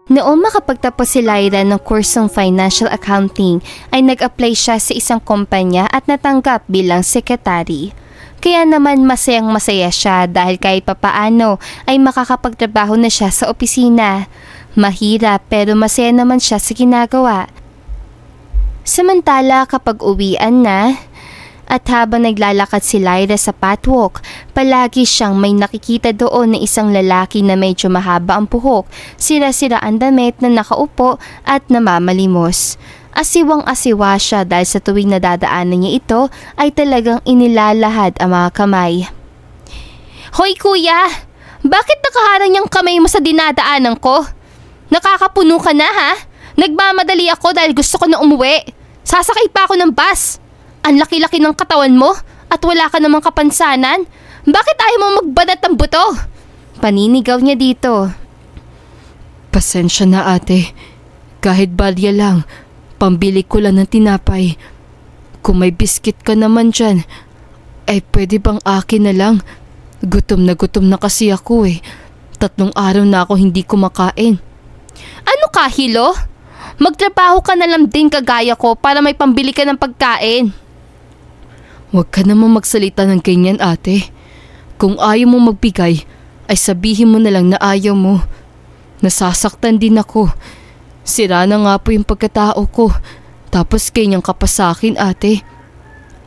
Noong makapagtapos si Lyra ng kursong Financial Accounting ay nag-apply siya sa isang kumpanya at natanggap bilang sekretary. Kaya naman masayang masaya siya dahil kahit papaano ay makakapagtrabaho na siya sa opisina. Mahirap pero masaya naman siya sa ginagawa. Samantala kapag uwian na at habang naglalakad si Lyra sa pathwalk, palagi siyang may nakikita doon na isang lalaki na medyo mahaba ang buhok, sira-sira ang damit na nakaupo at namamalimos. Asiwang-asiwa siya dahil sa tuwing nadadaanan niya ito ay talagang inilalahad ang mga kamay. Hoy kuya! Bakit nakaharang yung kamay mo sa dinadaanan ko? Nakakapuno ka na ha? Nagmamadali ako dahil gusto ko na umuwi. Sasakay pa ako ng bus. Ang laki-laki ng katawan mo at wala ka namang kapansanan. Bakit ayaw mo magbanat ng buto? Paninigaw niya dito. Pasensya na ate. Kahit barya lang, pambili ko lang ng tinapay. Kung may biskit ka naman dyan, ay pwede bang akin na lang? Gutom na kasi ako eh. 3 araw na ako hindi kumakain. Ano ka, Hilo? Magtrabaho ka na lang din kagaya ko para may pambili ka ng pagkain. Huwag ka naman magsalita ng ganyan ate. Kung ayaw mo magbigay, ay sabihin mo na lang na ayaw mo. Nasasaktan din ako. Sira na nga po yung pagkatao ko. Tapos kanyang ka pa sa akin ate.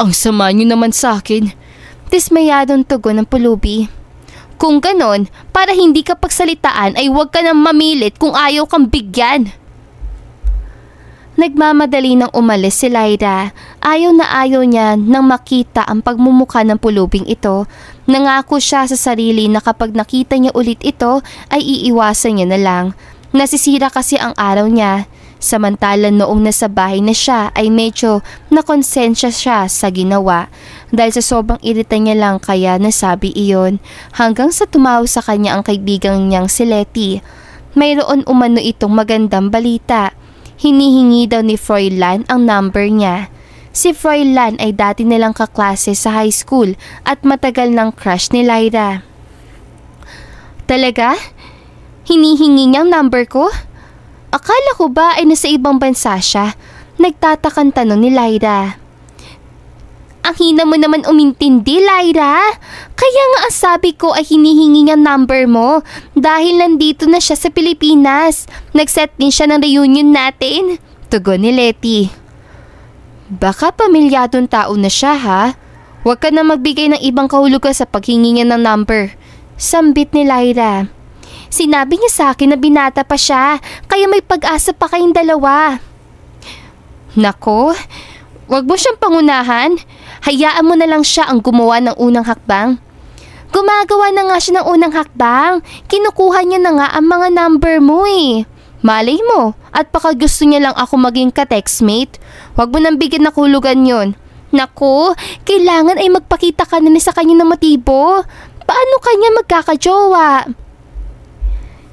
Ang sama niyo naman sa akin. Dismayadong tugon ng pulubi. Kung ganon, para hindi ka pagsalitaan ay huwag ka nang mamilit kung ayaw kang bigyan. Nagmamadali nang umalis si Lyra. Ayaw na ayaw niya nang makita ang pagmumukha ng pulubing ito. Nangako siya sa sarili na kapag nakita niya ulit ito ay iiwasan niya na lang. Nasisira kasi ang araw niya. Samantalang noong nasa bahay na siya ay medyo nakonsensya siya sa ginawa. Dahil sa sobrang irita niya lang kaya nasabi iyon. Hanggang sa tumawag sa kanya ang kaibigan niyang si Letty. Mayroon umano itong magandang balita. Hinihingi daw ni Froilan ang number niya. Si Froilan ay dati nilang kaklase sa high school at matagal ng crush ni Lyra. Talaga? Hinihingi niyang number ko? Akala ko ba ay nasa ibang bansa siya? Nagtatakang tanong ni Lyra. Ang hina mo naman umintindi, Lyra. Kaya nga ang sabi ko ay hinihingi niya number mo dahil nandito na siya sa Pilipinas. Nag-set din siya ng reunion natin. Tugon ni Letty. Baka pamilyadong tao na siya ha? Huwag ka na magbigay ng ibang kahulugan sa paghingi niya ng number. Sambit ni Lyra. Sinabi niya sa akin na binata pa siya, kaya may pag-asa pa kayong dalawa. Nako, wag mo siyang pangunahan. Hayaan mo na lang siya ang gumawa ng unang hakbang. Gumagawa na nga siya ng unang hakbang. Kinukuha niya na nga ang mga number mo eh. Malay mo, at baka gusto niya lang ako maging ka-textmate. Huwag mo nang bigyan na kahulugan yun. Naku, kailangan ay magpakita ka na sa kanya ng motibo. Paano kanya magkakajowa?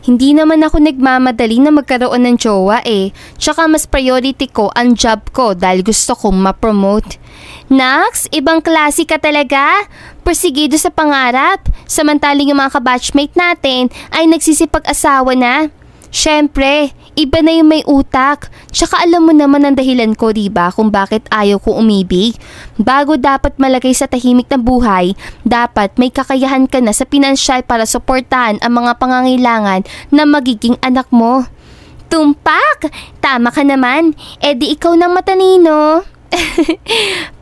Hindi naman ako nagmamadali na magkaroon ng jowa eh. Tsaka mas priority ko ang job ko dahil gusto kong ma-promote. Nax, ibang klase ka talaga. Persigido sa pangarap. Samantaling yung mga kabatchmate natin ay nagsisipag-asawa na. Syempre, iba na yung may utak. Tsaka alam mo naman ang dahilan ko, diba, kung bakit ayaw ko umibig. Bago dapat malagay sa tahimik na buhay, dapat may kakayahan ka na sa pinansyal para suportahan ang mga pangangailangan na magiging anak mo. Tumpak! Tama ka naman. E di ikaw nang matalino.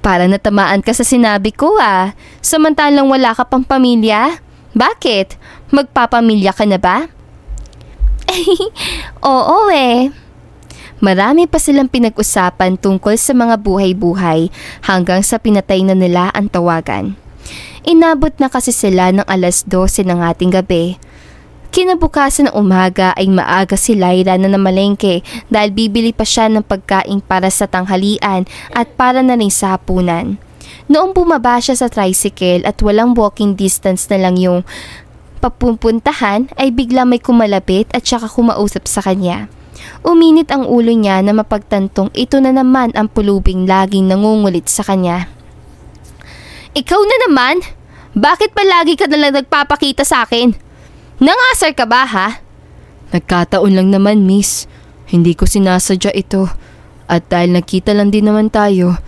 Para natamaan ka sa sinabi ko ah. Samantalang wala ka pang pamilya. Bakit? Magpapamilya ka na ba? Oo eh. Marami pa silang pinag-usapan tungkol sa mga buhay-buhay hanggang sa pinatay na nila ang tawagan. Inabot na kasi sila ng 12:00 ng ating gabi. Kinabukasan ng umaga ay maaga si Lyra na namalengke dahil bibili pa siya ng pagkain para sa tanghalian at para na rin sa hapunan. Noong bumaba siya sa tricycle at walang walking distance na lang yung papupuntahan ay bigla may kumalapit at saka kumausap sa kanya. Uminit ang ulo niya na mapagtantong ito na naman ang pulubing laging nangungulit sa kanya. Ikaw na naman? Bakit pa lagi ka nalang nagpapakita sa akin? Nangasar ka ba ha? Nagkataon lang naman, miss. Hindi ko sinasadya ito. At dahil nakita lang din naman tayo,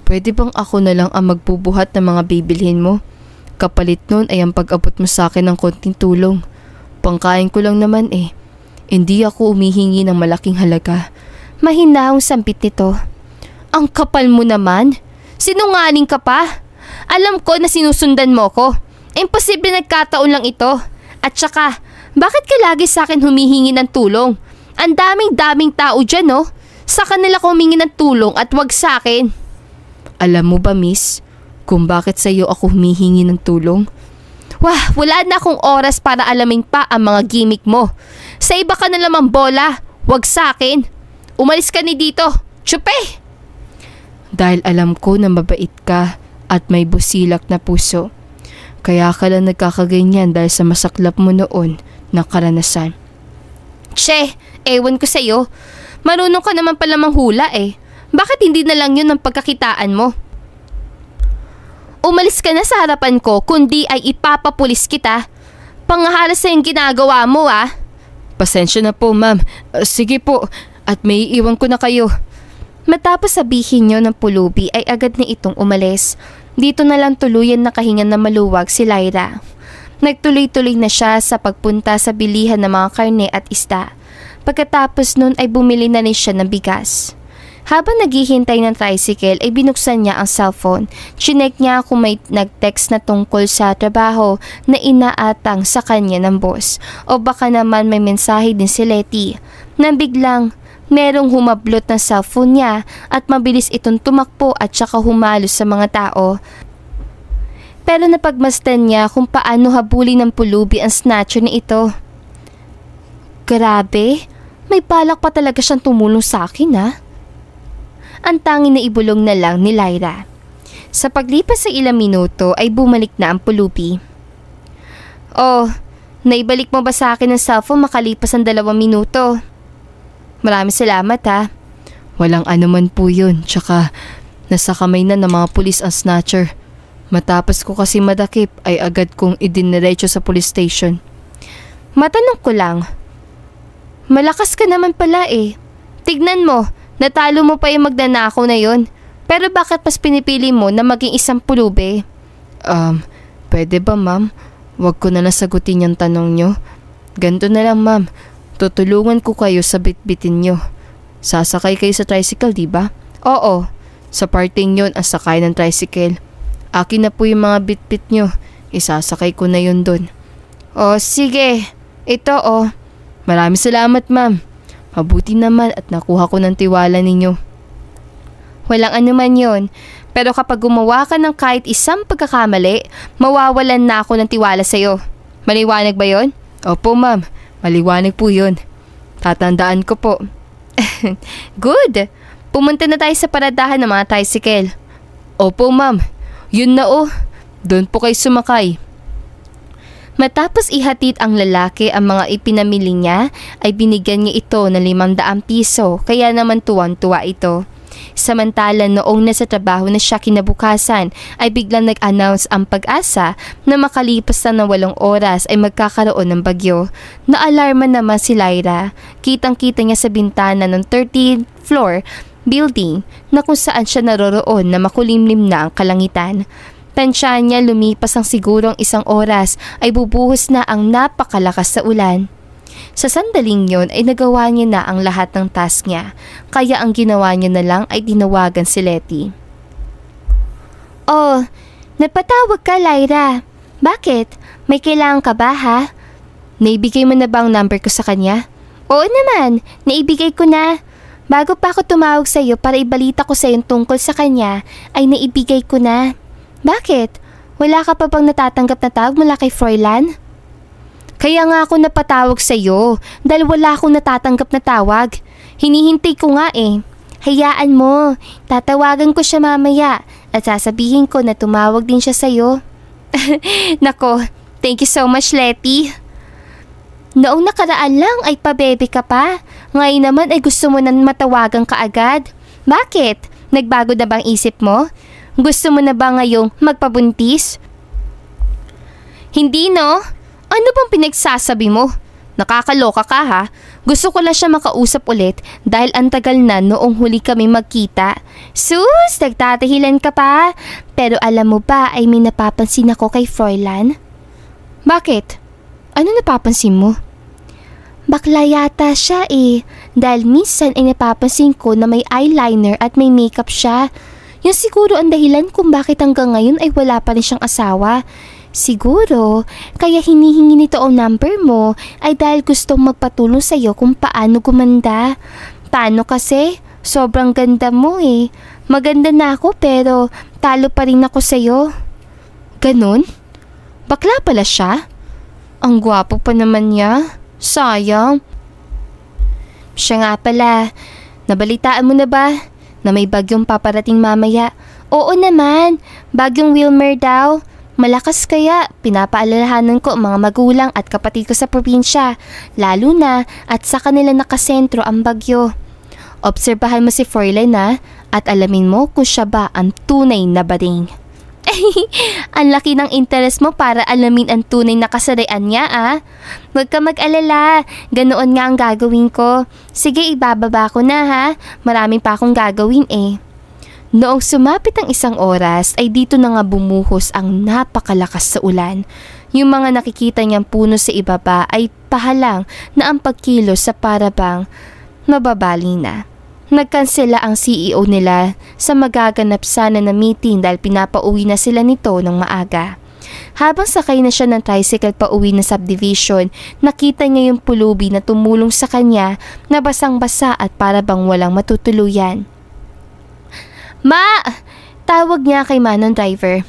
pwede bang ako na lang ang magbubuhat ng mga bibilhin mo? Kapalit nun ay ang pag-abot mo sa akin ng konting tulong. Pangkain ko lang naman eh. Hindi ako umihingi ng malaking halaga. Mahinahong sampit nito. Ang kapal mo naman. Sinungaling ka pa. Alam ko na sinusundan mo ko. Imposible nagkataon lang ito. At saka, bakit ka lagi sa akin humihingi ng tulong? Ang daming tao dyan, no? Sa kanila ko humingi ng tulong at wag sa akin. Alam mo ba, miss, kung bakit sa iyo ako humihingi ng tulong? Wah, wala na akong oras para alamin pa ang mga gimmick mo. Sa iba ka na lamang bola, wag sa akin. Umalis ka ni dito, tsupe! Dahil alam ko na mabait ka at may busilak na puso. Kaya ka lang nagkakaganyan dahil sa masaklap mo noon na karanasan. Che, ewan ko sa'yo. Marunong ka naman pala manghula eh. Bakit hindi na lang yun ang pagkakitaan mo? Umalis ka na sa harapan ko, kundi ay ipapapulis kita. Pangaharas sa yung ginagawa mo ah. Pasensya na po, ma'am. Sige po, at may iiwan ko na kayo. Matapos sabihin niyo ng pulubi ay agad na itong umalis. Dito na lang tuluyan nakahinga na maluwag si Lyra. Nagtuloy-tuloy na siya sa pagpunta sa bilihan ng mga karne at isda. Pagkatapos nun ay bumili na rin siya ng bigas. Habang naghihintay ng tricycle ay binuksan niya ang cellphone. Chinek niya kung may nag-text na tungkol sa trabaho na inaatang sa kanya ng boss. O baka naman may mensahe din si Letty. Nang biglang merong humablot ng cellphone niya at mabilis itong tumakbo at saka humalo sa mga tao. Pero napagmasdan niya kung paano habulin ng pulubi ang snatcher na ito. Grabe, may balak pa talaga siyang tumulong sa akin ha. Ang tanging na ibulong na lang ni Lyra. Sa paglipas sa ilang minuto ay bumalik na ang pulubi. Oh, naibalik mo ba sa akin ang cellphone makalipas ang 2 minuto? Maraming salamat ha. Walang anuman po yun, tsaka nasa kamay na ng mga pulis ang snatcher. Matapos ko kasi madakip ay agad kong idiniretso sa police station. Matanong ko lang, malakas ka naman pala eh. Tignan mo, natalo mo pa yung magnanakaw na yon. Pero bakit mas pinipili mo na maging isang pulubi? Pwede ba ma'am? Huwag ko na nasagutin yung tanong nyo. Ganto na lang ma'am. Tutulungan ko kayo sa bitbitin nyo. Sasakay kayo sa tricycle, di ba? Oo. Sa parting yon ang sakay ng tricycle. Akin na po yung mga bitbit nyo. Isasakay ko na yun dun. Oh, sige. Ito oh. Maraming salamat ma'am. Mabuti naman at nakuha ko ng tiwala ninyo. Walang anuman yon. Pero kapag gumawa ka ng kahit isang pagkakamali, mawawalan na ako ng tiwala sa'yo. Maliwanag ba yon? Opo ma'am. Maliwanag po yun. Tatandaan ko po. Good. Pumunta na tayo sa paradahan ng mga tricycle. Opo ma'am. Yun na oh. Doon po kayo sumakay. Matapos ihatid ang lalaki ang mga ipinamili niya, ay binigyan niya ito ng 500 piso, kaya naman tuwang-tuwa ito. Samantala noong nasa trabaho na siya kinabukasan ay biglang nag-announce ang Pag-asa na makalipas na ng 8 oras ay magkakaroon ng bagyo. Naalarma naman si Lyra. Kitang-kita niya sa bintana ng 13th floor building na kung saan siya naroroon na makulimlim na ang kalangitan. Tansyahan niya lumipas ang sigurong 1 oras ay bubuhos na ang napakalakas sa ulan. Sa sandaling yon ay nagawa niya na ang lahat ng task niya, kaya ang ginawa niya na lang ay tinawagan si Letty. Oh, napatawag ka Lyra. Bakit? May kailangan ka ba ha? Naibigay mo na ba ang number ko sa kanya? Oo naman, naibigay ko na. Bago pa ako tumawag sa iyo para ibalita ko sa iyo tungkol sa kanya, ay naibigay ko na. Bakit? Wala ka pa bang natatanggap na tawag mula kay Froilan? Kaya nga ako napatawag sa iyo dahil wala akong natatanggap na tawag. Hinihintay ko nga eh. Hayaan mo, tatawagan ko siya mamaya at sasabihin ko na tumawag din siya sa iyo. Nako, thank you so much Letty. Noong nakaraan lang ay pabebe ka pa. Ngayon naman ay gusto mo na matawagan ka agad. Bakit? Nagbago na bang isip mo? Gusto mo na ba ngayong magpabuntis? Hindi no? Ano bang pinagsasabi mo? Nakakaloka ka ha. Gusto ko lang siya makausap ulit dahil ang tagal na noong huli kami magkita. Sus, nagtatahilan ka pa. Pero alam mo ba ay may napapansin ako kay Froilan? Bakit? Ano napapansin mo? Bakla yata siya eh. Dahil minsan ay napapansin ko na may eyeliner at may makeup siya. Yun siguro ang dahilan kung bakit hanggang ngayon ay wala pa rin siyang asawa. Siguro, kaya hinihingi nito ang number mo ay dahil gustong magpatulong sa'yo kung paano gumanda. Paano kasi? Sobrang ganda mo eh. Maganda na ako pero talo pa rin ako sa'yo. Ganon? Bakla pala siya? Ang gwapo pa naman niya. Sayang. Siya nga pala, nabalitaan mo na ba na may bagyong paparating mamaya? Oo naman, bagyong Wilmer daw. Malakas kaya, pinapaalalahanan ko ang mga magulang at kapatid ko sa probinsya, lalo na at sa kanila nakasentro ang bagyo. Obserbahan mo si Froilan na at alamin mo kung siya ba ang tunay na bading. Ang laki ng interest mo para alamin ang tunay na kasarian niya ah. Huwag ka mag-alala, ganoon nga ang gagawin ko. Sige, ibababa ko na ha, marami pa akong gagawin eh. Noong sumapit ang isang oras ay dito na nga bumuhos ang napakalakas sa ulan. Yung mga nakikita niyang puno sa ibaba ay pahalang na ang pagkilos sa parabang mababali na. Nagkansela ang CEO nila sa magaganap sana na meeting dahil pinapauwi na sila nito ng maaga. Habang sakay na siya ng tricycle pa uwi na subdivision, nakita niya yung pulubi na tumulong sa kanya na basang-basa at parabang walang matutuluyan. Ma! Tawag niya kay Manong driver.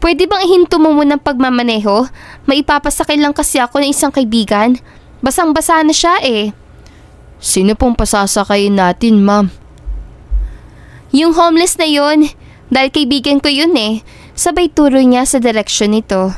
Pwede bang ihinto mo muna ng pagmamaneho? May ipapasakay lang kasi ako ng isang kaibigan. Basang-basa na siya eh. Sino pong pasasakayin natin, ma'am? Yung homeless na yun. Dahil kaibigan ko yun eh. Sabay turo niya sa direksyon nito.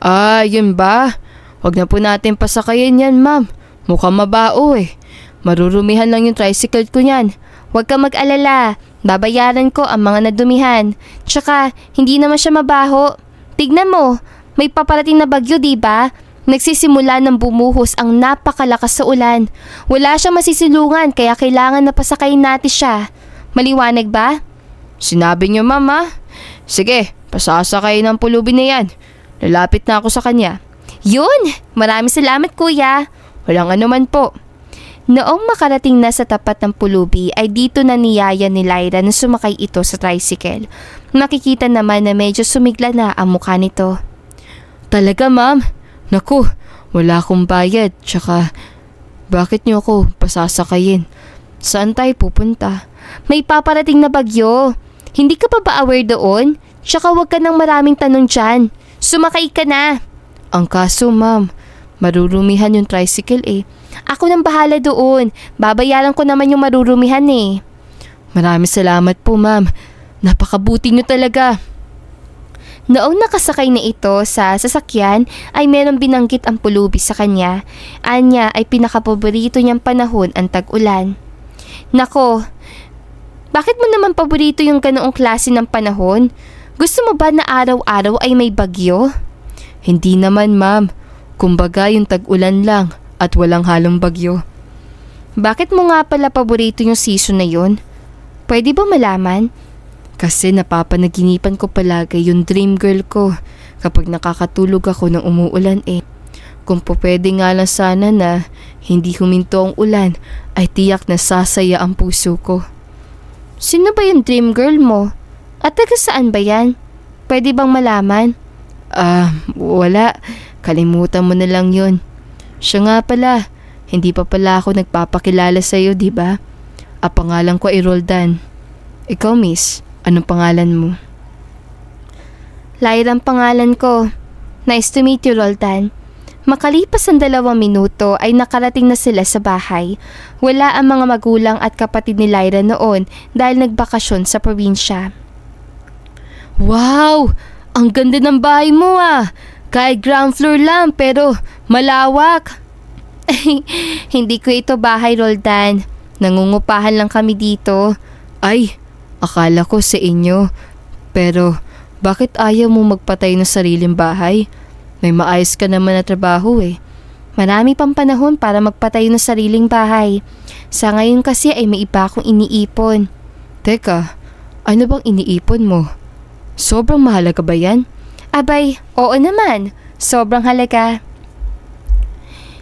Ah, yun ba? Huwag na po natin pasakayin yan, ma'am. Mukhang mabao eh. Marurumihan lang yung tricycle ko niyan. Huwag ka mag-alala. Babayaran ko ang mga nadumihan. Tsaka, hindi naman siya mabaho. Tignan mo, may paparating na bagyo, diba? Nagsisimula ng bumuhos ang napakalakas sa ulan. Wala siyang masisilungan kaya kailangan na pasakayin natin siya. Maliwanag ba? Sinabi niyo, mama. Sige, pasasakayin ang pulubi na yan. Lalapit na ako sa kanya. Yun! Maraming salamat, kuya. Walang anuman po. Noong makarating na sa tapat ng pulubi ay dito na niyaya ni Lyra na sumakay ito sa tricycle. Makikita naman na medyo sumigla na ang mukha nito. Talaga, ma'am? Naku, wala akong bayad. Tsaka, bakit niyo ako pasasakayin? Saan tayo pupunta? May paparating na bagyo. Hindi ka pa ba aware doon? Tsaka huwag ka ng maraming tanong dyan. Sumakay ka na. Ang kaso, ma'am, marurumihan yung tricycle eh. Ako nang bahala doon. Babayaran ko naman yung marurumihan eh. Maraming salamat po, ma'am. Napakabuti niyo talaga. Noong nakasakay na ito sa sasakyan ay merong binanggit ang pulubi sa kanya. Anya ay pinakapaborito niyang panahon ang tag-ulan. Nako, bakit mo naman paborito yung ganoong klase ng panahon? Gusto mo ba na araw-araw ay may bagyo? Hindi naman, ma'am. Kumbaga yung tag-ulan lang at walang halong bagyo. Bakit mo nga pala paborito yung season na yun? Pwede ba malaman? Kasi napapanaginipan ko palagi yung dream girl ko kapag nakakatulog ako ng umuulan eh. Kung po pwede nga lang sana na hindi huminto ang ulan ay tiyak na sasaya ang puso ko. Sino ba yung dream girl mo? At taga saan ba yan? Pwede bang malaman? Wala. Kalimutan mo na lang yun. Siya nga pala, hindi pa pala ako nagpapakilala sa'yo, di ba? Ang pangalan ko ay Roldan. Ikaw, miss, anong pangalan mo? Lyra ang pangalan ko. Nice to meet you, Roldan. Makalipas ang 2 minuto ay nakarating na sila sa bahay. Wala ang mga magulang at kapatid ni Lyra noon dahil nagbakasyon sa probinsya. Wow! Ang ganda ng bahay mo ah! Kahit ground floor lang pero malawak. Hindi ko ito bahay, Roldan. Nangungupahan lang kami dito. Ay, akala ko sa inyo. Pero bakit ayaw mo magpatay ng sariling bahay? May maayos ka naman na trabaho eh. Marami pang panahon para magpatayo ng sariling bahay. Sa ngayon kasi ay may iba akong iniipon. Teka, ano bang iniipon mo? Sobrang mahalaga ba yan? Abay, oo naman. Sobrang halaga.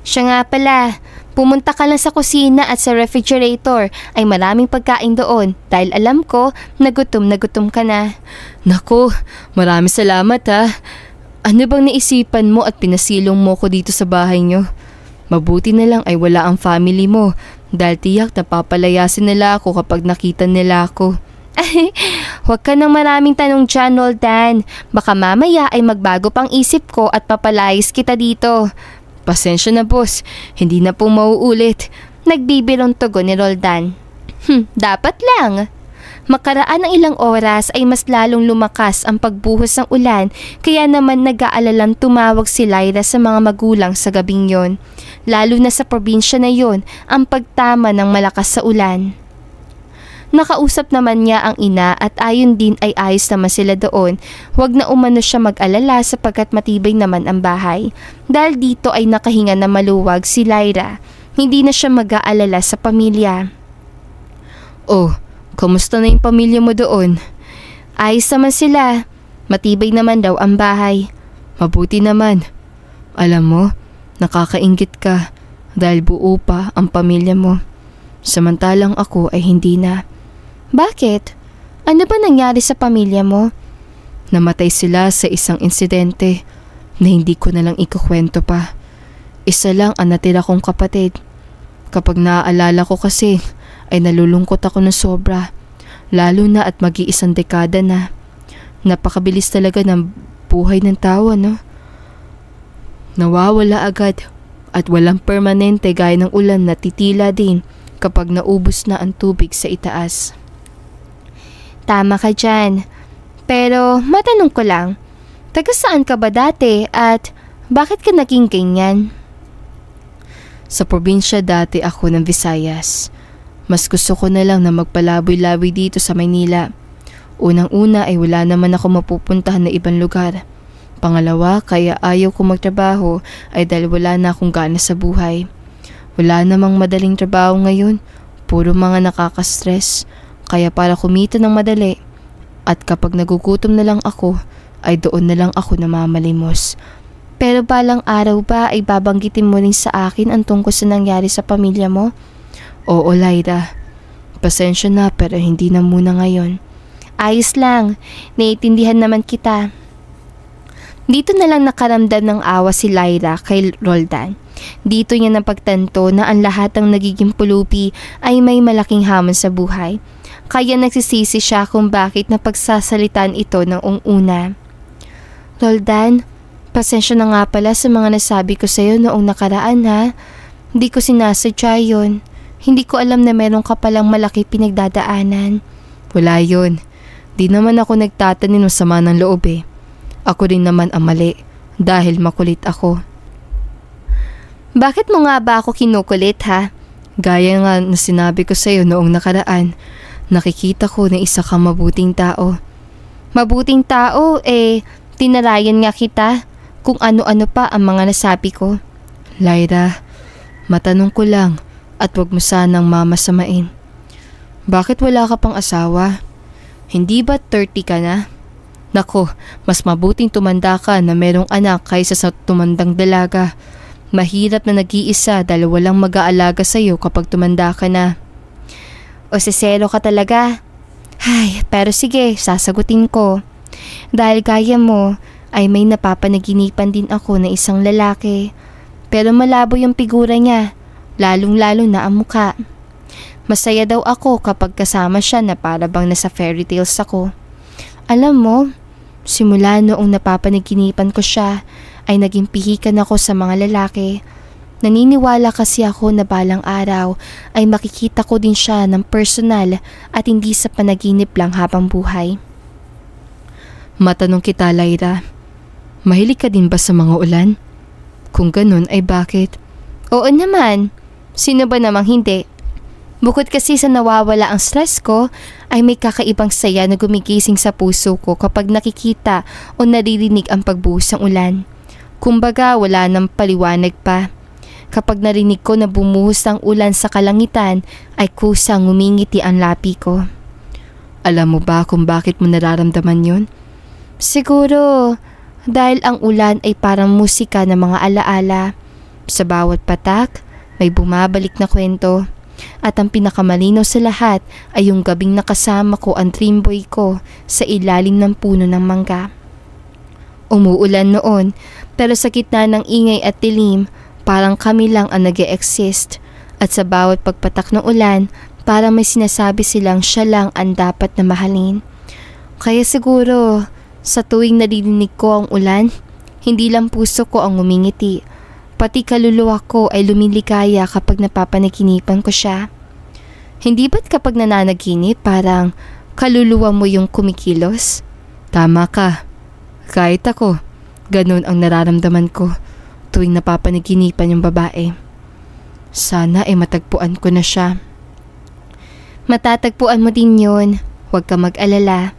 Siya nga pala, pumunta ka lang sa kusina at sa refrigerator ay maraming pagkain doon dahil alam ko na gutom ka na. Naku, maraming salamat ha. Ano bang naisipan mo at pinasilong mo ko dito sa bahay nyo? Mabuti na lang ay wala ang family mo dahil tiyak napapalayasin nila ako kapag nakita nila ako. Huwag ka nang maraming tanong dyan, Roldan. Baka mamaya ay magbago pang isip ko at papalayas kita dito. Pasensya na boss, hindi na po mauulit. Nagbibirong tugon ni Roldan. Dapat lang. Makaraan ng ilang oras ay mas lalong lumakas ang pagbuhos ng ulan kaya naman nag-aalalang tumawag si Lyra sa mga magulang sa gabing yon. Lalo na sa probinsya na yon ang pagtama ng malakas sa ulan. Nakausap naman niya ang ina at ayon din ay ayos naman sila doon. Huwag na umano siya mag-alala sapagkat matibay naman ang bahay. Dahil dito ay nakahinga na maluwag si Lyra. Hindi na siya mag-aalala sa pamilya. Oh, kamusta na yung pamilya mo doon? Ayos naman sila. Matibay naman daw ang bahay. Mabuti naman. Alam mo, nakakainggit ka dahil buo pa ang pamilya mo. Samantalang ako ay hindi na. Bakit? Ano ba nangyari sa pamilya mo? Namatay sila sa isang insidente na hindi ko na lang ikukwento pa. Isa lang ang natira kong kapatid. Kapag naaalala ko kasi ay nalulungkot ako ng sobra. Lalo na at mag-iisang dekada na. Napakabilis talaga ng buhay ng tao, no? Nawawala agad at walang permanente gaya ng ulan na titila din kapag naubos na ang tubig sa itaas. Tama ka dyan. Pero matanong ko lang, taga saan ka ba dati at bakit ka naging ganyan? Sa probinsya dati ako ng Visayas. Mas gusto ko na lang na magpalaboy-laboy dito sa Maynila. Unang-una ay wala naman ako mapupuntahan na ibang lugar. Pangalawa, kaya ayaw ko magtrabaho ay dahil wala na akong gana sa buhay. Wala namang madaling trabaho ngayon, puro mga nakaka-stress. Kaya para kumita ng madali at kapag nagugutom na lang ako ay doon na lang ako namamalimos. Pero balang araw ba ay babanggitin mo rin sa akin ang tungkol sa nangyari sa pamilya mo? Oo, Lyra. Pasensya na pero hindi na muna ngayon. Ayos lang, naiintindihan naman kita. Dito na lang nakaramdam ng awa si Lyra kay Roldan. Dito niya napagtanto na ang lahat ng nagiging pulubi ay may malaking hamon sa buhay. Kaya nagsisisi siya kung bakit napagsasalitan ito noong una. Roldan, pasensya na nga pala sa mga nasabi ko sa'yo noong nakaraan ha. Hindi ko sinasadya yun. Hindi ko alam na meron ka palang malaki pinagdadaanan. Wala yun. Di naman ako nagtatanim ng sama ng loob eh. Ako rin naman ang mali dahil makulit ako. Bakit mo nga ba ako kinukulit ha? Gaya nga na sinabi ko sa'yo noong nakaraan. Nakikita ko na isa kang mabuting tao. Mabuting tao tinarayan nga kita kung ano-ano pa ang mga nasabi ko. Lyra, matanong ko lang at wag mo sanang mamasamain. Bakit wala ka pang asawa? Hindi ba 30 ka na? Nako, mas mabuting tumanda ka na merong anak kaysa sa tumandang dalaga. Mahirap na nag-iisa dahil walang mag-aalaga sa'yo kapag tumanda ka na. O sisero ka talaga. Ay, pero sige, sasagutin ko. Dahil gaya mo, ay may napapanaginipan din ako na isang lalaki. Pero malabo yung figura niya, lalong-lalo na ang mukha. Masaya daw ako kapag kasama siya na para bang nasa fairy tales ako. Alam mo, simula noong napapanaginipan ko siya, ay naging pihikan ako sa mga lalaki. Naniniwala kasi ako na balang araw ay makikita ko din siya ng personal at hindi sa panaginip lang habang buhay. Matanong kita, Lyra, mahilig ka din ba sa mga ulan? Kung ganun ay bakit? Oo naman, sino ba namang hindi? Bukod kasi sa nawawala ang stress ko, ay may kakaibang saya na gumigising sa puso ko kapag nakikita o naririnig ang pagbuhos ng ulan. Kumbaga wala nang paliwanag pa. Kapag narinig ko na bumuhos ang ulan sa kalangitan ay kusang ngumingiti ang labi ko. Alam mo ba kung bakit mo nararamdaman yun? Siguro dahil ang ulan ay parang musika ng mga alaala. Sa bawat patak may bumabalik na kwento. At ang pinakamalinaw sa lahat ay yung gabing nakasama ko ang dream boy ko sa ilalim ng puno ng mangga. Umuulan noon pero sa gitna ng ingay at dilim parang kami lang ang nag-e-exist at sa bawat pagpatak ng ulan parang may sinasabi silang siya lang ang dapat na mahalin. Kaya siguro sa tuwing naririnig ko ang ulan, hindi lang puso ko ang ngumingiti. Pati kaluluwa ko ay lumilikaya kapag napapanaginipan ko siya. Hindi ba't kapag nananaginip parang kaluluwa mo yung kumikilos? Tama ka. Kahit ako, ganun ang nararamdaman ko tuwing napapanaginipan yung babae. Sana ay matagpuan ko na siya. Matatagpuan mo din yun. Huwag ka mag-alala.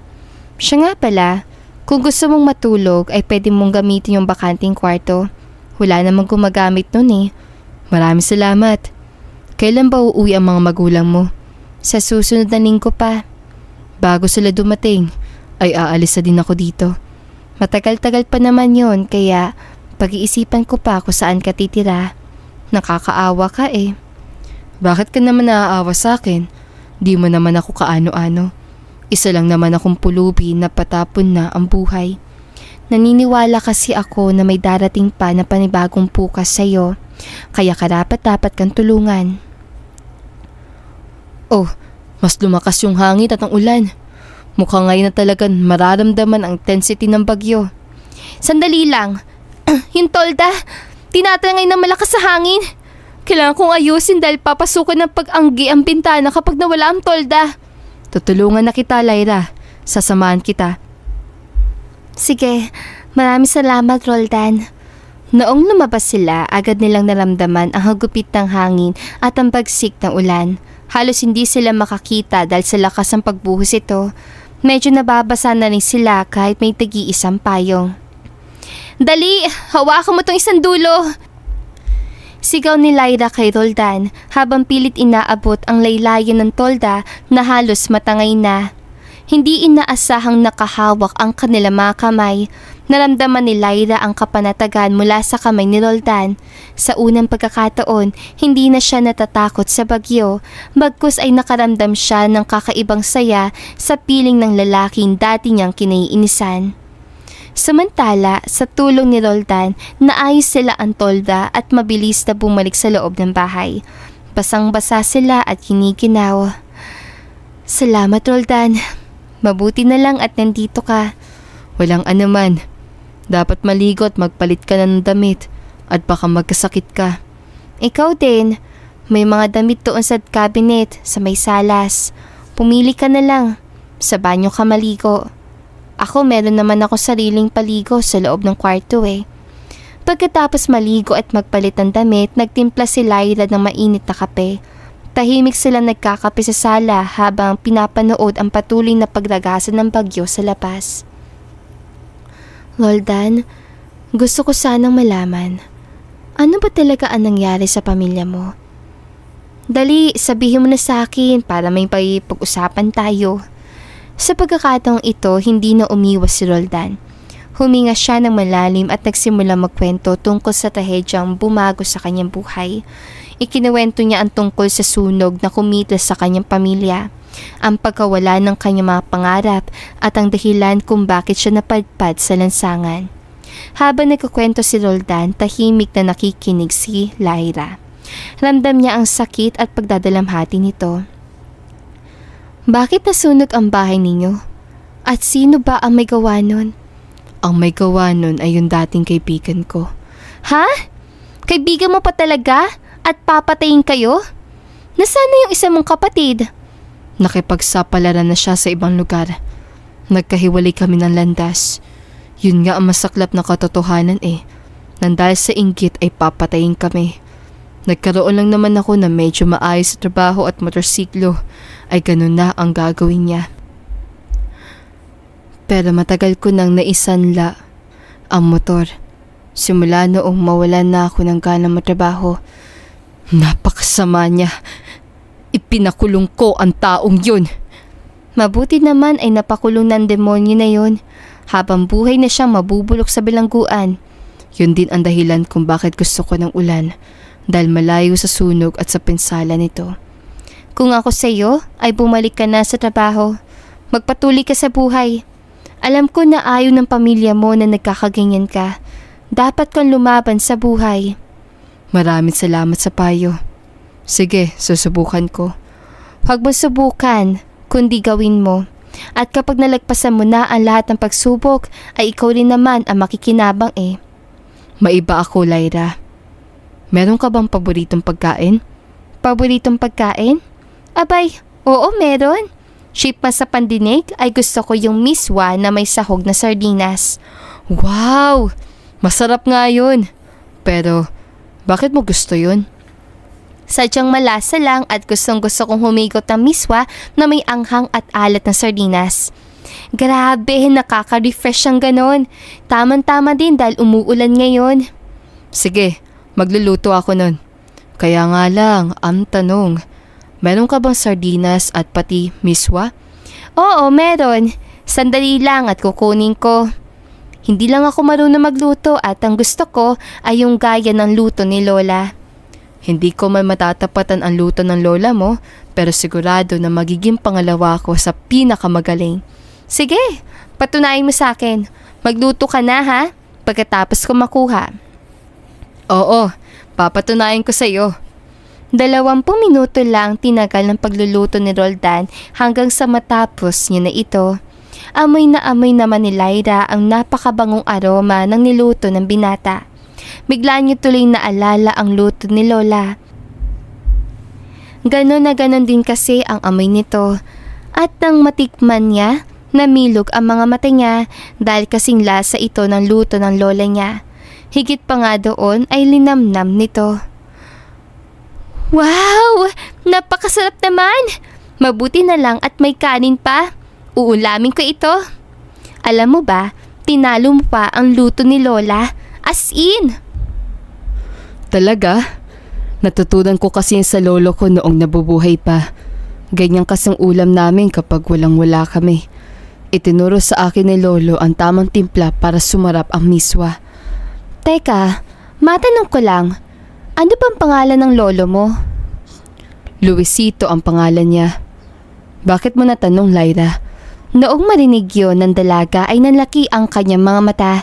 Siya nga pala, kung gusto mong matulog ay pwede mong gamitin yung bakanting kwarto. Wala namang gumagamit nun eh. Maraming salamat. Kailan ba uuwi ang mga magulang mo? Sa susunod na linggo pa. Bago sila dumating, ay aalis na din ako dito. Matagal-tagal pa naman yon kaya pag-iisipan ko pa kung saan ka titira. Nakakaawa ka eh. Bakit ka naman naaawa sa akin? Di mo naman ako kaano-ano. Isa lang naman akong pulubi na patapon na ang buhay. Naniniwala kasi ako na may darating pa na panibagong pukas sa'yo, kaya karapat-dapat kang tulungan. Oh, mas lumakas yung hangin at ang ulan. Mukhang ngayon na talagang mararamdaman ang intensity ng bagyo. Sandali lang. Yung tolda, tinatangay na malakas sa hangin. Kailangan kong ayusin dahil papasukan ng pag-anggi ang bintana kapag nawala ang tolda. Tutulungan na kita, Lyra. Sasamahan kita. Sige, maraming salamat, Roldan. Noong lumabas sila, agad nilang naramdaman ang hagupit ng hangin at ang bagsik ng ulan. Halos hindi sila makakita dahil sa lakas ng pagbuhos ito. Medyo nababasa na rin sila kahit may tagi-isang payong. Dali, hawakan mo tong isang dulo! Sigaw ni Lyra kay Roldan habang pilit inaabot ang laylayan ng tolda na halos matangay na. Hindi inaasahang nakahawak ang kanilang mga kamay. Naramdaman ni Lyra ang kapanatagan mula sa kamay ni Roldan. Sa unang pagkakataon, hindi na siya natatakot sa bagyo, bagkus ay nakaramdam siya ng kakaibang saya sa piling ng lalaking dati niyang kinaiinisan. Samantala, sa tulong ni Roldan, naayos sila ang tolda at mabilis na bumalik sa loob ng bahay. Basang-basa sila at kinikinaw. Salamat, Roldan. Mabuti na lang at nandito ka. Walang anuman. Dapat maligo at magpalit ka ng damit at baka magkasakit ka. Ikaw din. May mga damit doon sa cabinet sa may salas. Pumili ka na lang. Sa banyo ka maligo. Ako meron naman ako sariling paligo sa loob ng kwarto eh. Pagkatapos maligo at magpalit ng damit, nagtimpla si Lyra ng mainit na kape. Tahimik silang nagkakape sa sala habang pinapanood ang patuloy na pagragasa ng bagyo sa labas. Roldan, gusto ko sanang malaman, ano ba talaga ang nangyari sa pamilya mo? Dali, sabihin mo na sa akin para may pag-usapan tayo. Sa pagkakataong ito, hindi na umiwas si Roldan. Huminga siya ng malalim at nagsimula magkwento tungkol sa trahedyang bumago sa kanyang buhay. Ikinuwento niya ang tungkol sa sunog na kumilos sa kanyang pamilya, ang pagkawala ng kanyang mga pangarap at ang dahilan kung bakit siya napadpad sa lansangan. Habang nagkukwento si Roldan, tahimik na nakikinig si Lyra. Ramdam niya ang sakit at pagdadalamhati nito. Bakit nasunog ang bahay ninyo? At sino ba ang may gawa nun? Ang may gawa nun ay yung dating kaibigan ko. Ha? Kaibigan mo pa talaga? At papatayin kayo? Nasaan na yung isa mong kapatid? Nakipagsapalaran na siya sa ibang lugar. Nagkahiwalay kami ng landas. Yun nga ang masaklap na katotohanan eh. Nang dahil sa inggit ay papatayin kami. Nagkaroon lang naman ako na medyo maayos sa trabaho at motorsiklo. Ay ganun na ang gagawin niya. Pero matagal ko nang naisanla ang motor. Simula noong mawalan na ako ng gana matrabaho, Napakasama niya. Ipinakulong ko ang taong yun. Mabuti naman ay napakulong ng demonyo na yun. Habang buhay na siyang mabubulok sa bilangguan. Yun din ang dahilan kung bakit gusto ko ng ulan. Dahil malayo sa sunog at sa pinsala nito. Kung ako sa iyo, ay bumalik ka na sa trabaho. Magpatuloy ka sa buhay. Alam ko na ayaw ng pamilya mo na nagkakaganyan ka. Dapat kang lumaban sa buhay. Maraming salamat sa payo. Sige, susubukan ko. Huwag mo subukan, kundi gawin mo. At kapag nalagpasan mo na ang lahat ng pagsubok, ay ikaw rin naman ang makikinabang eh. Maiba ako, Lyra. Meron ka bang paboritong pagkain? Paboritong pagkain? Abay, oo meron. Shape pa sa pandinig ay gusto ko yung miswa na may sahog na sardinas. Wow! Masarap nga yun. Pero, bakit mo gusto yun? Sadyang malasa lang at gustong gusto kong humigot ng miswa na may anghang at alat ng sardinas. Grabe, nakaka-refresh ang ganon. Tamang-tama din dahil umuulan ngayon. Sige, magluluto ako nun. Kaya nga lang, ang tanong, meron ka bang sardinas at pati miswa? Oo, meron. Sandali lang at kukunin ko. Hindi lang ako marunong magluto at ang gusto ko ay yung gaya ng luto ni Lola. Hindi ko man matatapatan ang luto ng lola mo, pero sigurado na magiging pangalawa ko sa pinakamagaling. Sige, patunayan mo sa akin. Magluto ka na ha, pagkatapos ko makuha. Oo, papatunayan ko sa iyo. 20 minuto lang tinagal ng pagluluto ni Roldan hanggang sa matapos niya na ito. Amoy na amoy naman ni Lyra ang napakabangong aroma ng niluto ng binata. Bigla niyo tuloy naalala ang luto ni Lola. Ganon na ganon din kasi ang amoy nito. At nang matikman niya, namilog ang mga mata niya dahil kasing lasa ito ng luto ng lola niya. Higit pa nga doon ay linamnam nito. Wow! Napakasarap naman! Mabuti na lang at may kanin pa. Uulamin ko ito. Alam mo ba, tinalo mo pa ang luto ni Lola. As in! Talaga? Natutunan ko kasi sa lolo ko noong nabubuhay pa. Ganyan kasing ulam namin kapag walang-wala kami. Itinuro sa akin ni lolo ang tamang timpla para sumarap ang miswa. Teka, matanong ko lang. Ano bang pangalan ng lolo mo? Luisito ang pangalan niya. Bakit mo natanong, Lyra? Noong marinig yun ng dalaga ay nanlaki ang kanyang mga mata.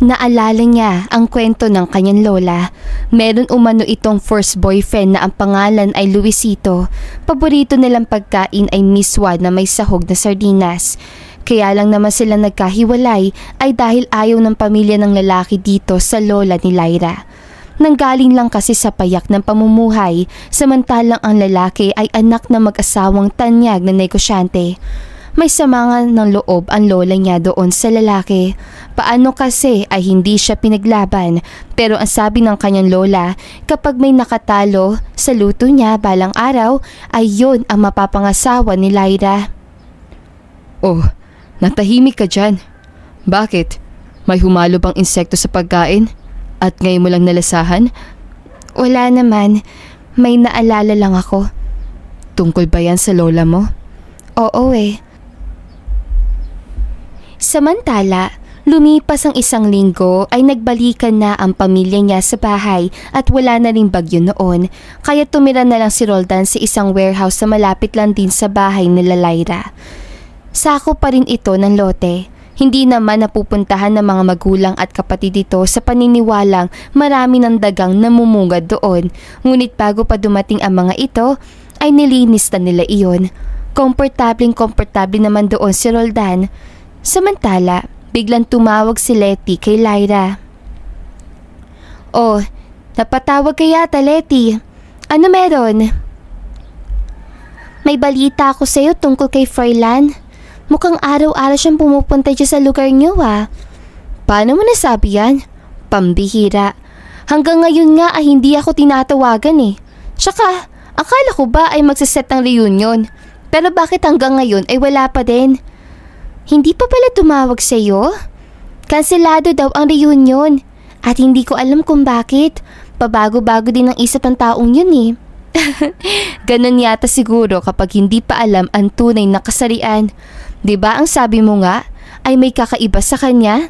Naalala niya ang kwento ng kanyang lola. Meron umano itong first boyfriend na ang pangalan ay Luisito. Paborito nilang pagkain ay miswa na may sahog na sardinas. Kaya lang naman sila nagkahiwalay ay dahil ayaw ng pamilya ng lalaki dito sa lola ni Lyra. Nanggaling lang kasi sa payak ng pamumuhay, samantalang ang lalaki ay anak na mag-asawang tanyag na negosyante. May samangan ng loob ang lola niya doon sa lalaki. Paano kasi ay hindi siya pinaglaban, pero ang sabi ng kanyang lola, kapag may nakatalo sa luto niya balang araw, ay yun ang mapapangasawa ni Lyra. Oh, natahimik ka dyan. Bakit? May humalo bang insekto sa pagkain? At ngayon mo lang nalasahan? Wala naman. May naalala lang ako. Tungkol ba yan sa lola mo? Oo eh. Samantala, lumipas ang 1 linggo ay nagbalikan na ang pamilya niya sa bahay at wala na ring bagyo noon, kaya tumira na lang si Roldan sa isang warehouse na malapit lang din sa bahay nila Lyra. Sako pa rin ito ng lote. Hindi naman napupuntahan ng mga magulang at kapatid dito sa paniniwalang marami ng dagang namumungad doon, ngunit bago pa dumating ang mga ito ay nilinis na nila iyon. Komportable naman doon si Roldan. Samantala, biglang tumawag si Letty kay Lyra. Oh, napatawag ka yata, Letty. Ano meron? May balita ako sa'yo tungkol kay Froilan. Mukhang araw-araw siyang pumupunta dyan sa lugar niyo ah. Paano mo nasabi yan? Pambihira. Hanggang ngayon nga ay hindi ako tinatawagan eh. Tsaka, akala ko ba ay magsaset ng reunion? Pero bakit hanggang ngayon ay wala pa din? Hindi pa pala tumawag sa'yo? Kanselado daw ang reunion. At hindi ko alam kung bakit. Pabago-bago din ang isip ng taong yun eh. Ganun yata siguro kapag hindi pa alam ang tunay na kasarian. 'Di ba ang sabi mo nga ay may kakaiba sa kanya?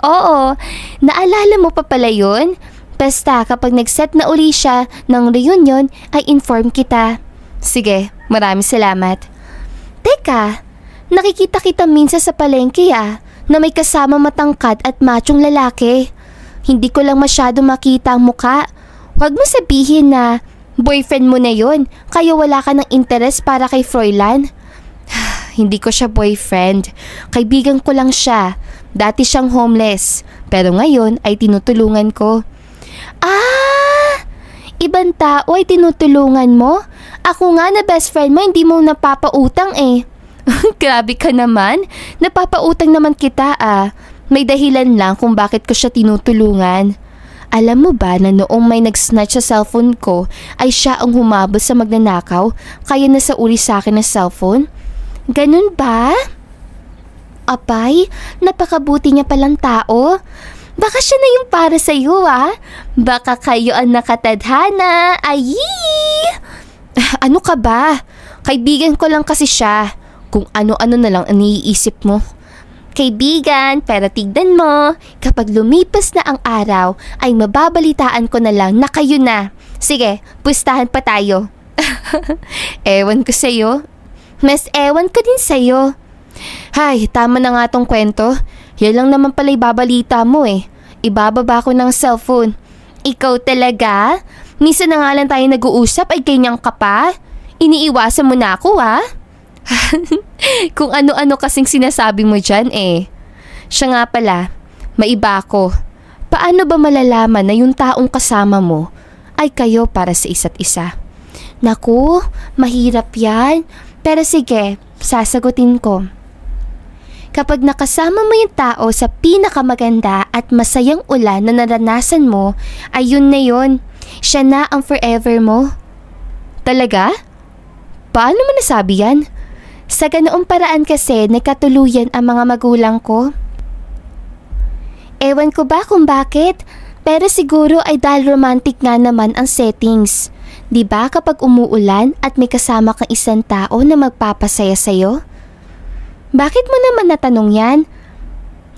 Oo, naalala mo pa pala yun? Basta kapag nag-set na uli siya ng reunion ay inform kita. Sige, maraming salamat. Teka, nakikita kita minsan sa palengke na may kasama matangkad at machong lalaki. Hindi ko lang masyado makita ang muka. Huwag mo sabihin na boyfriend mo na yun, kaya wala ka ng interes para kay Froilan. Hindi ko siya boyfriend. Kaibigan ko lang siya. Dati siyang homeless, pero ngayon ay tinutulungan ko. Ibang tao ay tinutulungan mo? Ako nga na best friend mo, hindi mo napapautang eh. Grabe ka naman. Napapautang naman kita May dahilan lang kung bakit ko siya tinutulungan. Alam mo ba na noong may nag-snatch sa cellphone ko ay siya ang humabol sa magnanakaw kaya nasauli sa akin ng cellphone? Ganun ba? Apay, napakabuti niya palang tao. Baka siya na yung para sa'yo Baka kayo ang nakatadhana. Ano ka ba? Kaibigan ko lang kasi siya. Kung ano-ano na lang ang iniisip mo. Kaibigan, pero tignan mo, kapag lumipas na ang araw, ay mababalitaan ko na lang na kayo na. Sige, pustahan pa tayo. Ewan ko sa'yo. Mas ewan ko din sa'yo. Hay, tama na nga tong kwento. Yan lang naman pala ibabalita mo eh. Ibababa ko ng cellphone. Ikaw talaga? Minsan na nga lang tayo nag-uusap ay ganyan ka pa? Iniiwasan mo na ako Kung ano-ano kasing sinasabi mo dyan eh. Siya nga pala, maiba ako. Paano ba malalaman na yung taong kasama mo ay kayo para sa isa't isa? Naku, mahirap yan. Pero sige, sasagutin ko. Kapag nakasama mo yung tao sa pinakamaganda at masayang ulan na naranasan mo, ay yun na yun. Siya na ang forever mo. Talaga? Paano mo nasabi yan? Sa ganoong paraan kasi nagkatuluyan ang mga magulang ko. Ewan ko ba kung bakit, pero siguro ay dahil romantic nga naman ang settings. Diba kapag umuulan at may kasama kang isang tao na magpapasaya sa'yo? Bakit mo naman natanong yan?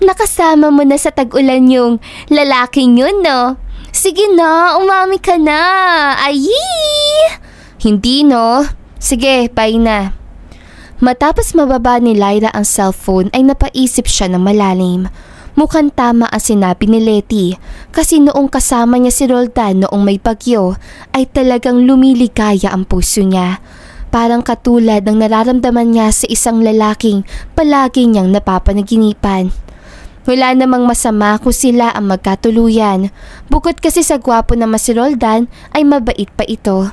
Nakasama mo na sa tag-ulan yung lalaking yun, no? Sige na, umami ka na. Hindi, no? Sige, bye na. Matapos mababa ni Lyra ang cellphone ay napaisip siya ng malalim. Mukhang tama ang sinabi ni Letty kasi noong kasama niya si Roldan noong may bagyo ay talagang lumiligaya ang puso niya. Parang katulad ng nararamdaman niya sa isang lalaking palagi niyang napapanaginipan. Wala namang masama kung sila ang magkatuluyan. Bukod kasi sa gwapo naman si Roldan ay mabait pa ito.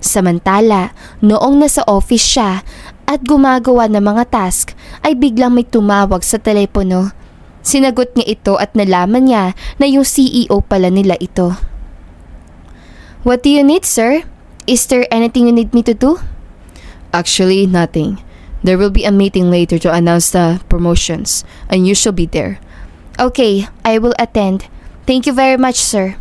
Samantala, noong nasa office siya at gumagawa ng mga task ay biglang may tumawag sa telepono. Sinagot niya ito at nalaman niya na yung CEO pala nila ito. What do you need, sir? Is there anything you need me to do? Actually, nothing. There will be a meeting later to announce the promotions and you shall be there. Okay, I will attend. Thank you very much, sir.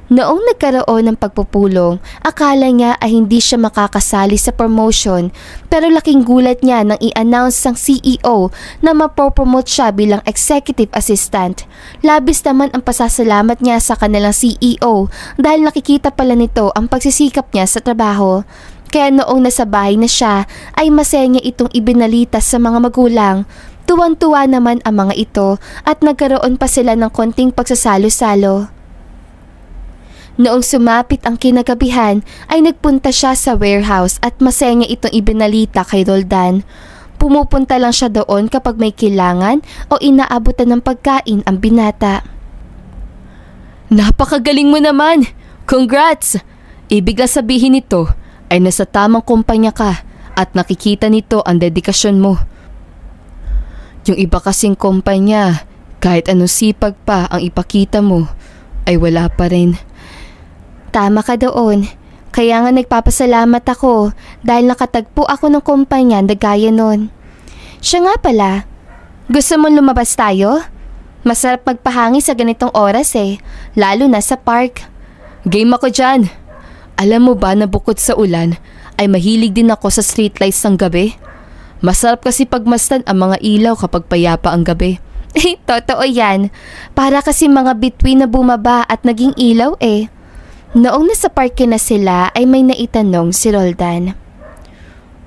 Noong nagkaroon ng pagpupulong, akala niya ay hindi siya makakasali sa promotion pero laking gulat niya nang i-announce ng CEO na mapopromote siya bilang executive assistant. Labis naman ang pasasalamat niya sa kanilang CEO dahil nakikita pala nito ang pagsisikap niya sa trabaho. Kaya noong nasa bahay na siya ay masaya niya itong ibinalita sa mga magulang. Tuwang-tuwa naman ang mga ito at nagkaroon pa sila ng konting pagsasalo-salo. Noong sumapit ang kinagabihan ay nagpunta siya sa warehouse at masaya niya itong ibinalita kay Roldan. Pumupunta lang siya doon kapag may kailangan o inaabutan ng pagkain ang binata. Napakagaling mo naman! Congrats! Ibig lang sabihin nito ay nasa tamang kumpanya ka at nakikita nito ang dedikasyon mo. Yung iba kasing kumpanya, kahit anong sipag pa ang ipakita mo, ay wala pa rin. Tama ka doon. Kaya nga nagpapasalamat ako dahil nakatagpo ako ng kumpanya na gaya nun. Siya nga pala, gusto mong lumabas tayo? Masarap magpahangin sa ganitong oras lalo na sa park. Game ako dyan. Alam mo ba na bukod sa ulan, ay mahilig din ako sa streetlights ng gabi? Masarap kasi pagmasdan ang mga ilaw kapag payapa ang gabi. Totoo yan. Para kasi mga bituin na bumaba at naging ilaw eh. Noong nasa parke na sila ay may naitanong si Roldan.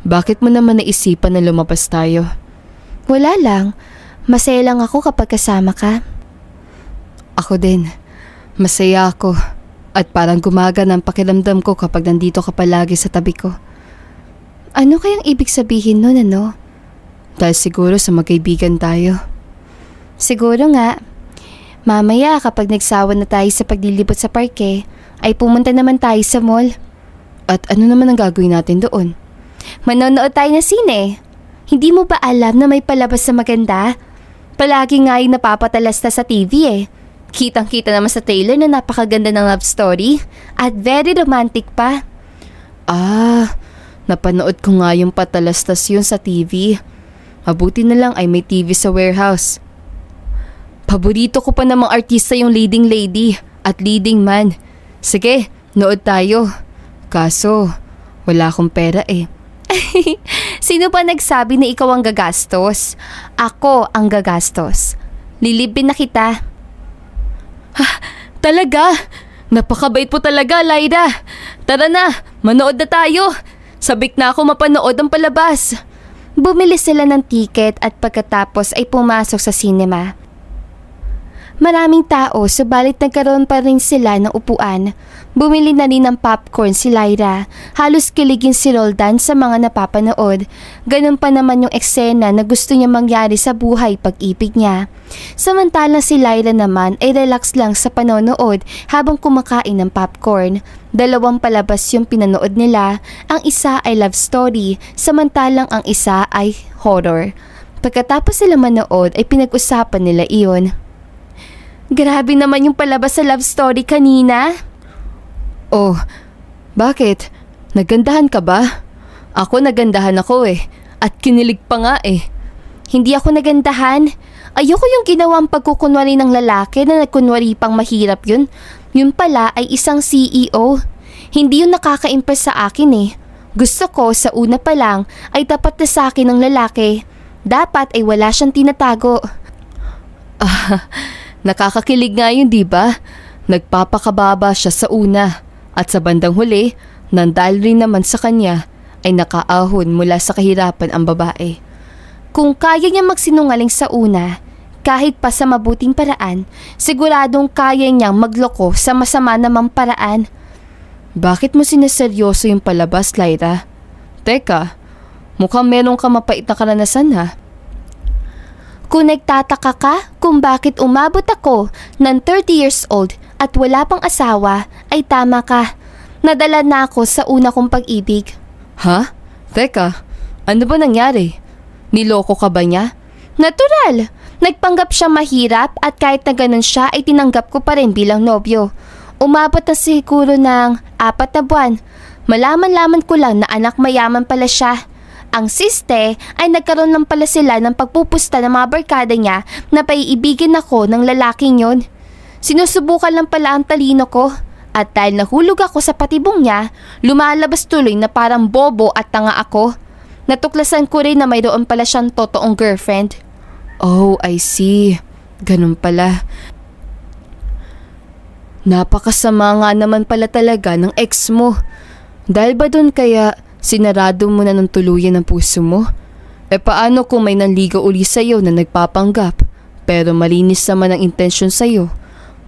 Bakit mo naman naisipan na lumabas tayo? Wala lang. Masaya lang ako kapag kasama ka. Ako din. Masaya ako. At parang gumagaan ang pakiramdam ko kapag nandito ka palagi sa tabi ko. Ano kayang ibig sabihin nun, ano? Dahil siguro sa magkaibigan tayo. Siguro nga. Mamaya kapag nagsawa na tayo sa paglilibot sa parke, ay pumunta naman tayo sa mall. At ano naman ang gagawin natin doon? Manonood tayo ng sine. Hindi mo ba alam na may palabas na maganda? Palagi nga yung napapatalasta sa TV eh. Kitang-kita naman sa trailer na napakaganda ng love story at very romantic pa. Napanood ko nga yung patalastas yun sa TV. Mabuti na lang ay may TV sa warehouse. Paborito ko pa namang artista yung leading lady at leading man. Sige, nood tayo. Kaso, wala akong pera eh. Sino ba nagsabi na ikaw ang gagastos? Ako ang gagastos. Lilibin na kita. Talaga? Napakabait po talaga, Lyra. Tara na, manood na tayo. Sabik na ako mapanood ang palabas. Bumili sila ng tiket at pagkatapos ay pumasok sa cinema. Maraming tao, subalit nagkaroon pa rin sila ng upuan. Bumili na rin ng popcorn si Lyra. Halos kiligin si Roldan sa mga napapanood. Ganun pa naman yung eksena na gusto niya mangyari sa buhay pag-ibig niya. Samantalang si Lyra naman ay relax lang sa panonood habang kumakain ng popcorn. 2 palabas yung pinanood nila. Ang isa ay love story, samantalang ang isa ay horror. Pagkatapos sila manood ay pinag-usapan nila iyon. Grabe naman yung palabas sa love story kanina. Oh, bakit? Nagandahan ka ba? Ako nagandahan ako eh. At kinilig pa nga eh. Hindi ako nagandahan. Ayoko yung ginawang pagkukunwari ng lalaki na nagkunwari pang mahirap yun. Yun pala ay isang CEO. Hindi yun nakaka-impress sa akin eh. Gusto ko sa una pa lang ay tapat na sa akin ng lalaki. Dapat ay wala siyang tinatago. Nakakakilig nga yun, diba? Nagpapakababa siya sa una at sa bandang huli, nandahil rin naman sa kanya ay nakaahon mula sa kahirapan ang babae. Kung kaya niya magsinungaling sa una, kahit pa sa mabuting paraan, siguradong kaya niyang magloko sa masama namang paraan. Bakit mo sinaseryoso yung palabas, Lyra? Teka, mukhang meron ka mapait na karanasan ha? Kung nagtataka ka kung bakit umabot ako ng 30 years old at wala pang asawa, ay tama ka. Nadala na ako sa una kong pag-ibig. Ha? Teka, ano ba nangyari? Niloko ka ba niya? Natural! Nagpanggap siya mahirap at kahit na ganun siya ay tinanggap ko pa rin bilang nobyo. Umabot na siguro ng 4 na buwan. Malaman-laman ko lang na anak mayaman pala siya. Ang siste ay nagkaroon lang pala sila ng pagpupusta ng mga barkada niya na paiibigin ako ng lalaking yon. Sinusubukan lang pala ang talino ko at dahil nahulog ako sa patibong niya, lumalabas tuloy na parang bobo at tanga ako. Natuklasan ko rin na mayroon pala siyang totoong girlfriend. Oh, I see. Ganun pala. Napakasama nga naman pala talaga ng ex mo. Dahil ba dun kaya sinarado mo na ng tuluyan ang puso mo? Paano kung may nanligaw uli sa'yo na nagpapanggap pero malinis naman ang intensyon sa'yo?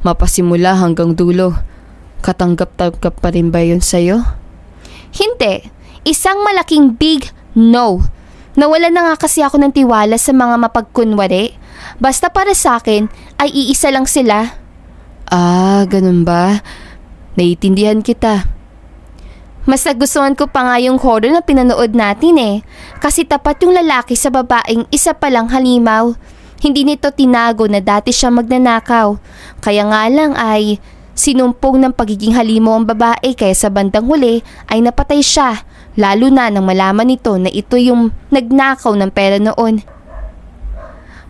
Mapasimula hanggang dulo. Katanggap-tanggap pa rin ba yun sa'yo? Hindi. Isang malaking big no. Nawala na nga kasi ako ng tiwala sa mga mapagkunwari. Basta para sa akin ay iisa lang sila. Ganun ba? Naiintindihan kita. Mas nagustuhan ko pa nga yung horror na pinanood natin eh. Kasi tapat yung lalaki sa babaeng isa palang halimaw. Hindi nito tinago na dati siya magnanakaw. Kaya nga lang ay sinumpong ng pagiging halimaw ang babae kaya sa bandang huli ay napatay siya. Lalo na nang malaman nito na ito yung nagnakaw ng pera noon.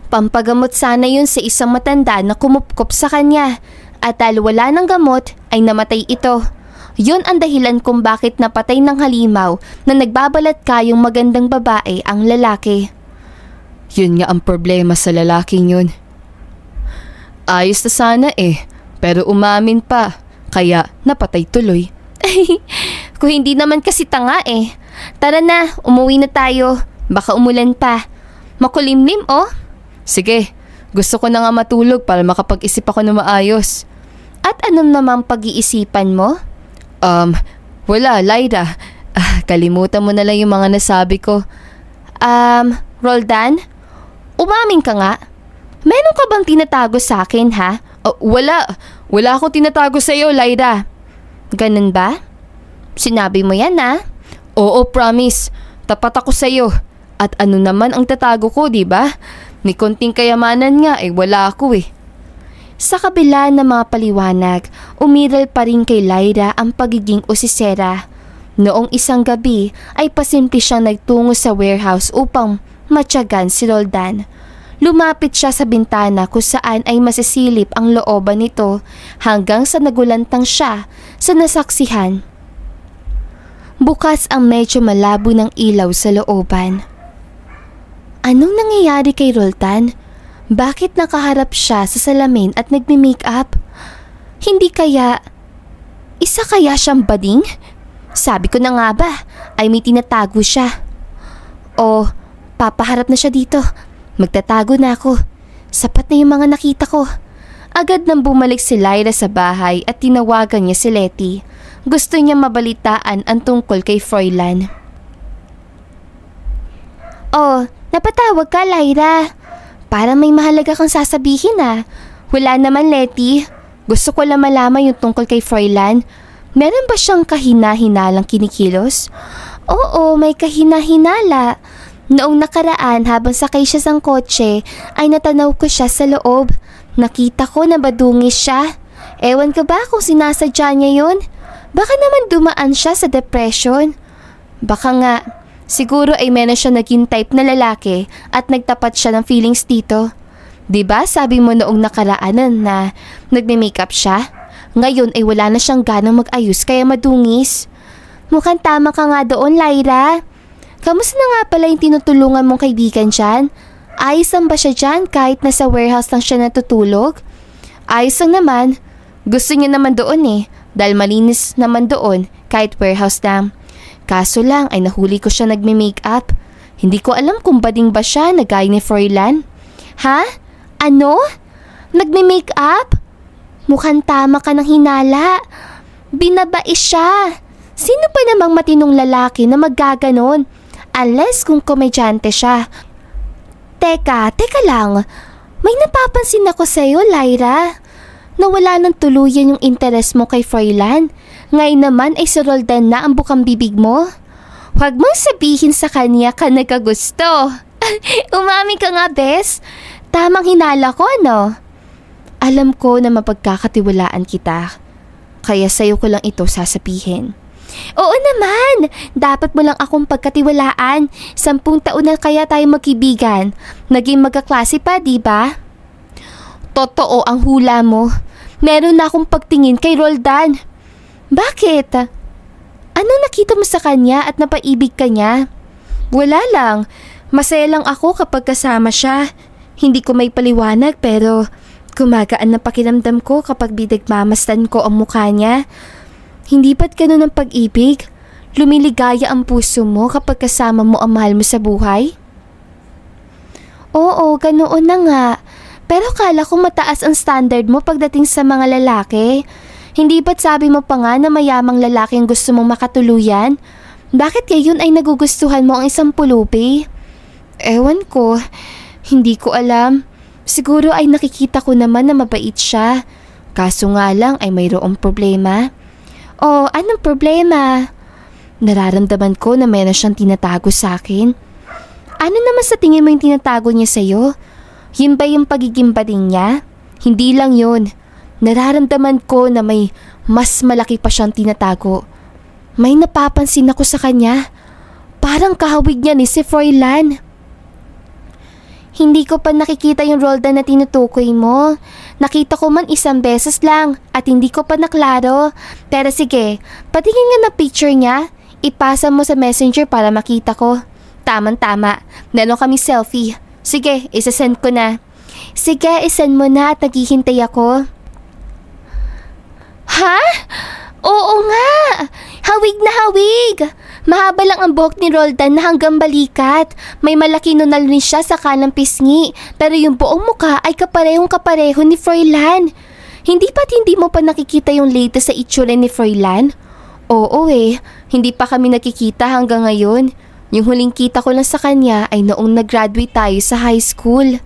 Pampagamot sana yun sa isang matanda na kumupkop sa kanya. At dahil wala ng gamot, ay namatay ito. Yun ang dahilan kung bakit napatay ng halimaw na nagbabalat kayong magandang babae ang lalaki. Yun nga ang problema sa lalaking yun. Ayos na sana pero umamin pa, kaya napatay tuloy. Kung hindi naman kasi tanga Tara na, umuwi na tayo. Baka umulan pa. Makulimlim Sige, gusto ko na nga matulog para makapag-isip ako na maayos. At anong namang pag-iisipan mo? Wala, Lyra. Kalimutan mo na lang yung mga nasabi ko. Roldan? Umamin ka nga. Meron ka bang tinatago sa akin, ha? Wala. Wala akong tinatago sa'yo, Lyra. Ganun ba? Sinabi mo yan, ha? Oo, promise. Tapat ako sa'yo. At ano naman ang tatago ko, di ba? Ni konting kayamanan nga, wala ako Sa kabila ng mga paliwanag, umiral pa rin kay Lyra ang pagiging usisera. Noong isang gabi ay pasimple siyang nagtungo sa warehouse upang matyagan si Roldan. Lumapit siya sa bintana kung saan ay masisilip ang looban nito hanggang sa nagulantang siya sa nasaksihan. Bukas ang medyo malabo ng ilaw sa looban. Anong nangyayari kay Roldan? Bakit nakaharap siya sa salamin at nagme-makeup? Hindi kaya... Isa kaya siyang bading? Sabi ko na nga ba, ay may tinatago siya. O, papaharap na siya dito. Magtatago na ako. Sapat na yung mga nakita ko. Agad nang bumalik si Lyra sa bahay at tinawagan niya si Letty. Gusto niya mabalitaan ang tungkol kay Froilan. Oh, napatawag ka, Lyra. Para may mahalaga kang sasabihin Wala naman, Letty. Gusto ko lang malaman yung tungkol kay Froilan. Meron ba siyang kahina-hinalang kinikilos? Oo, may kahina-hinala. Noong nakaraan habang sakay siya sa kotse ay natanaw ko siya sa loob. Nakita ko na badungis siya. Ewan ka ba kung sinasadya niya yun? Baka naman dumaan siya sa depression. Baka nga. Siguro ay meron siya naging type na lalaki at nagtapat siya ng feelings dito. Diba sabi mo noong nakaraanan na nagme-makeup siya? Ngayon ay wala na siyang ganang mag-ayos kaya madungis. Mukhang tama ka nga doon, Lyra. Kamusta na nga pala yung tinutulungan mong kaibigan dyan? Ayos lang ba siya dyan kahit nasa warehouse lang siya natutulog? Ayos lang naman. Gusto niya naman doon dahil malinis naman doon kahit warehouse lang. Kaso lang ay nahuli ko siya nagme-makeup. Hindi ko alam kung bading ba siya na gaya ni Froilan. Ha? Ano? Nagme-makeup? Mukhang tama ka ng hinala. Binabais siya. Sino pa namang matinong lalaki na maggaganon? Unless kung komedyante siya. Teka lang. May napapansin ako sa'yo, Lyra. Nawala ng tuluyan yung interes mo kay Froilan. Ngayon naman ay si Roldan na ang bukang bibig mo. Huwag mong sabihin sa kanya ka nagkagusto. Umami ka nga, Bes. Tamang hinala ko, ano? Alam ko na mapagkakatiwalaan kita. Kaya sa'yo ko lang ito sasabihin. Oo naman. Dapat mo lang akong pagkatiwalaan. 10 taon na kaya tayo magkibigan. Naging magkaklase pa, di ba? Totoo ang hula mo. Meron na akong pagtingin kay Roldan. Bakit? Anong nakita mo sa kanya at napaibig ka niya? Wala lang. Masaya lang ako kapag kasama siya. Hindi ko may paliwanag pero gumagaan na pakiramdam ko kapag binagmamasdan ko ang mukha niya. Hindi ba't ganun ang pag-ibig? Lumiligaya ang puso mo kapag kasama mo ang mahal mo sa buhay? Oo, ganoon na nga. Pero kala ko mataas ang standard mo pagdating sa mga lalaki. Hindi ba't sabi mo pa nga na mayamang lalaki ang gusto mong makatuluyan? Bakit ngayon ay nagugustuhan mo ang isang pulubi? Ewan ko. Hindi ko alam. Siguro ay nakikita ko naman na mabait siya. Kaso nga lang ay mayroong problema. Oh, anong problema? Nararamdaman ko na meron siyang tinatago sa akin. Ano naman sa tingin mo yung tinatago niya sa'yo? Yun ba yung pagiging bading niya? Hindi lang yun. Nararamdaman ko na may mas malaki pa siyang tinatago. May napapansin ako sa kanya. Parang kahawig niya ni si Froilan. Hindi ko pa nakikita yung Roldan na tinutukoy mo. Nakita ko man isang beses lang at hindi ko pa naklaro. Pero sige, patingin nga na picture niya. Ipasa mo sa messenger para makita ko. Tamang-tama, meron kami selfie. Sige, isasend ko na. Sige, isend mo na at naghihintay ako. Ha? Oo nga! Hawig na hawig! Mahaba lang ang buhok ni Roldan na hanggang balikat. May malaki nunal rin siya sa kanang pisngi. Pero yung buong mukha ay kaparehong-kapareho ni Froilan. Hindi mo pa nakikita yung latest sa itsura ni Froilan? Oo hindi pa kami nakikita hanggang ngayon. Yung huling kita ko lang sa kanya ay noong nag-graduate tayo sa high school.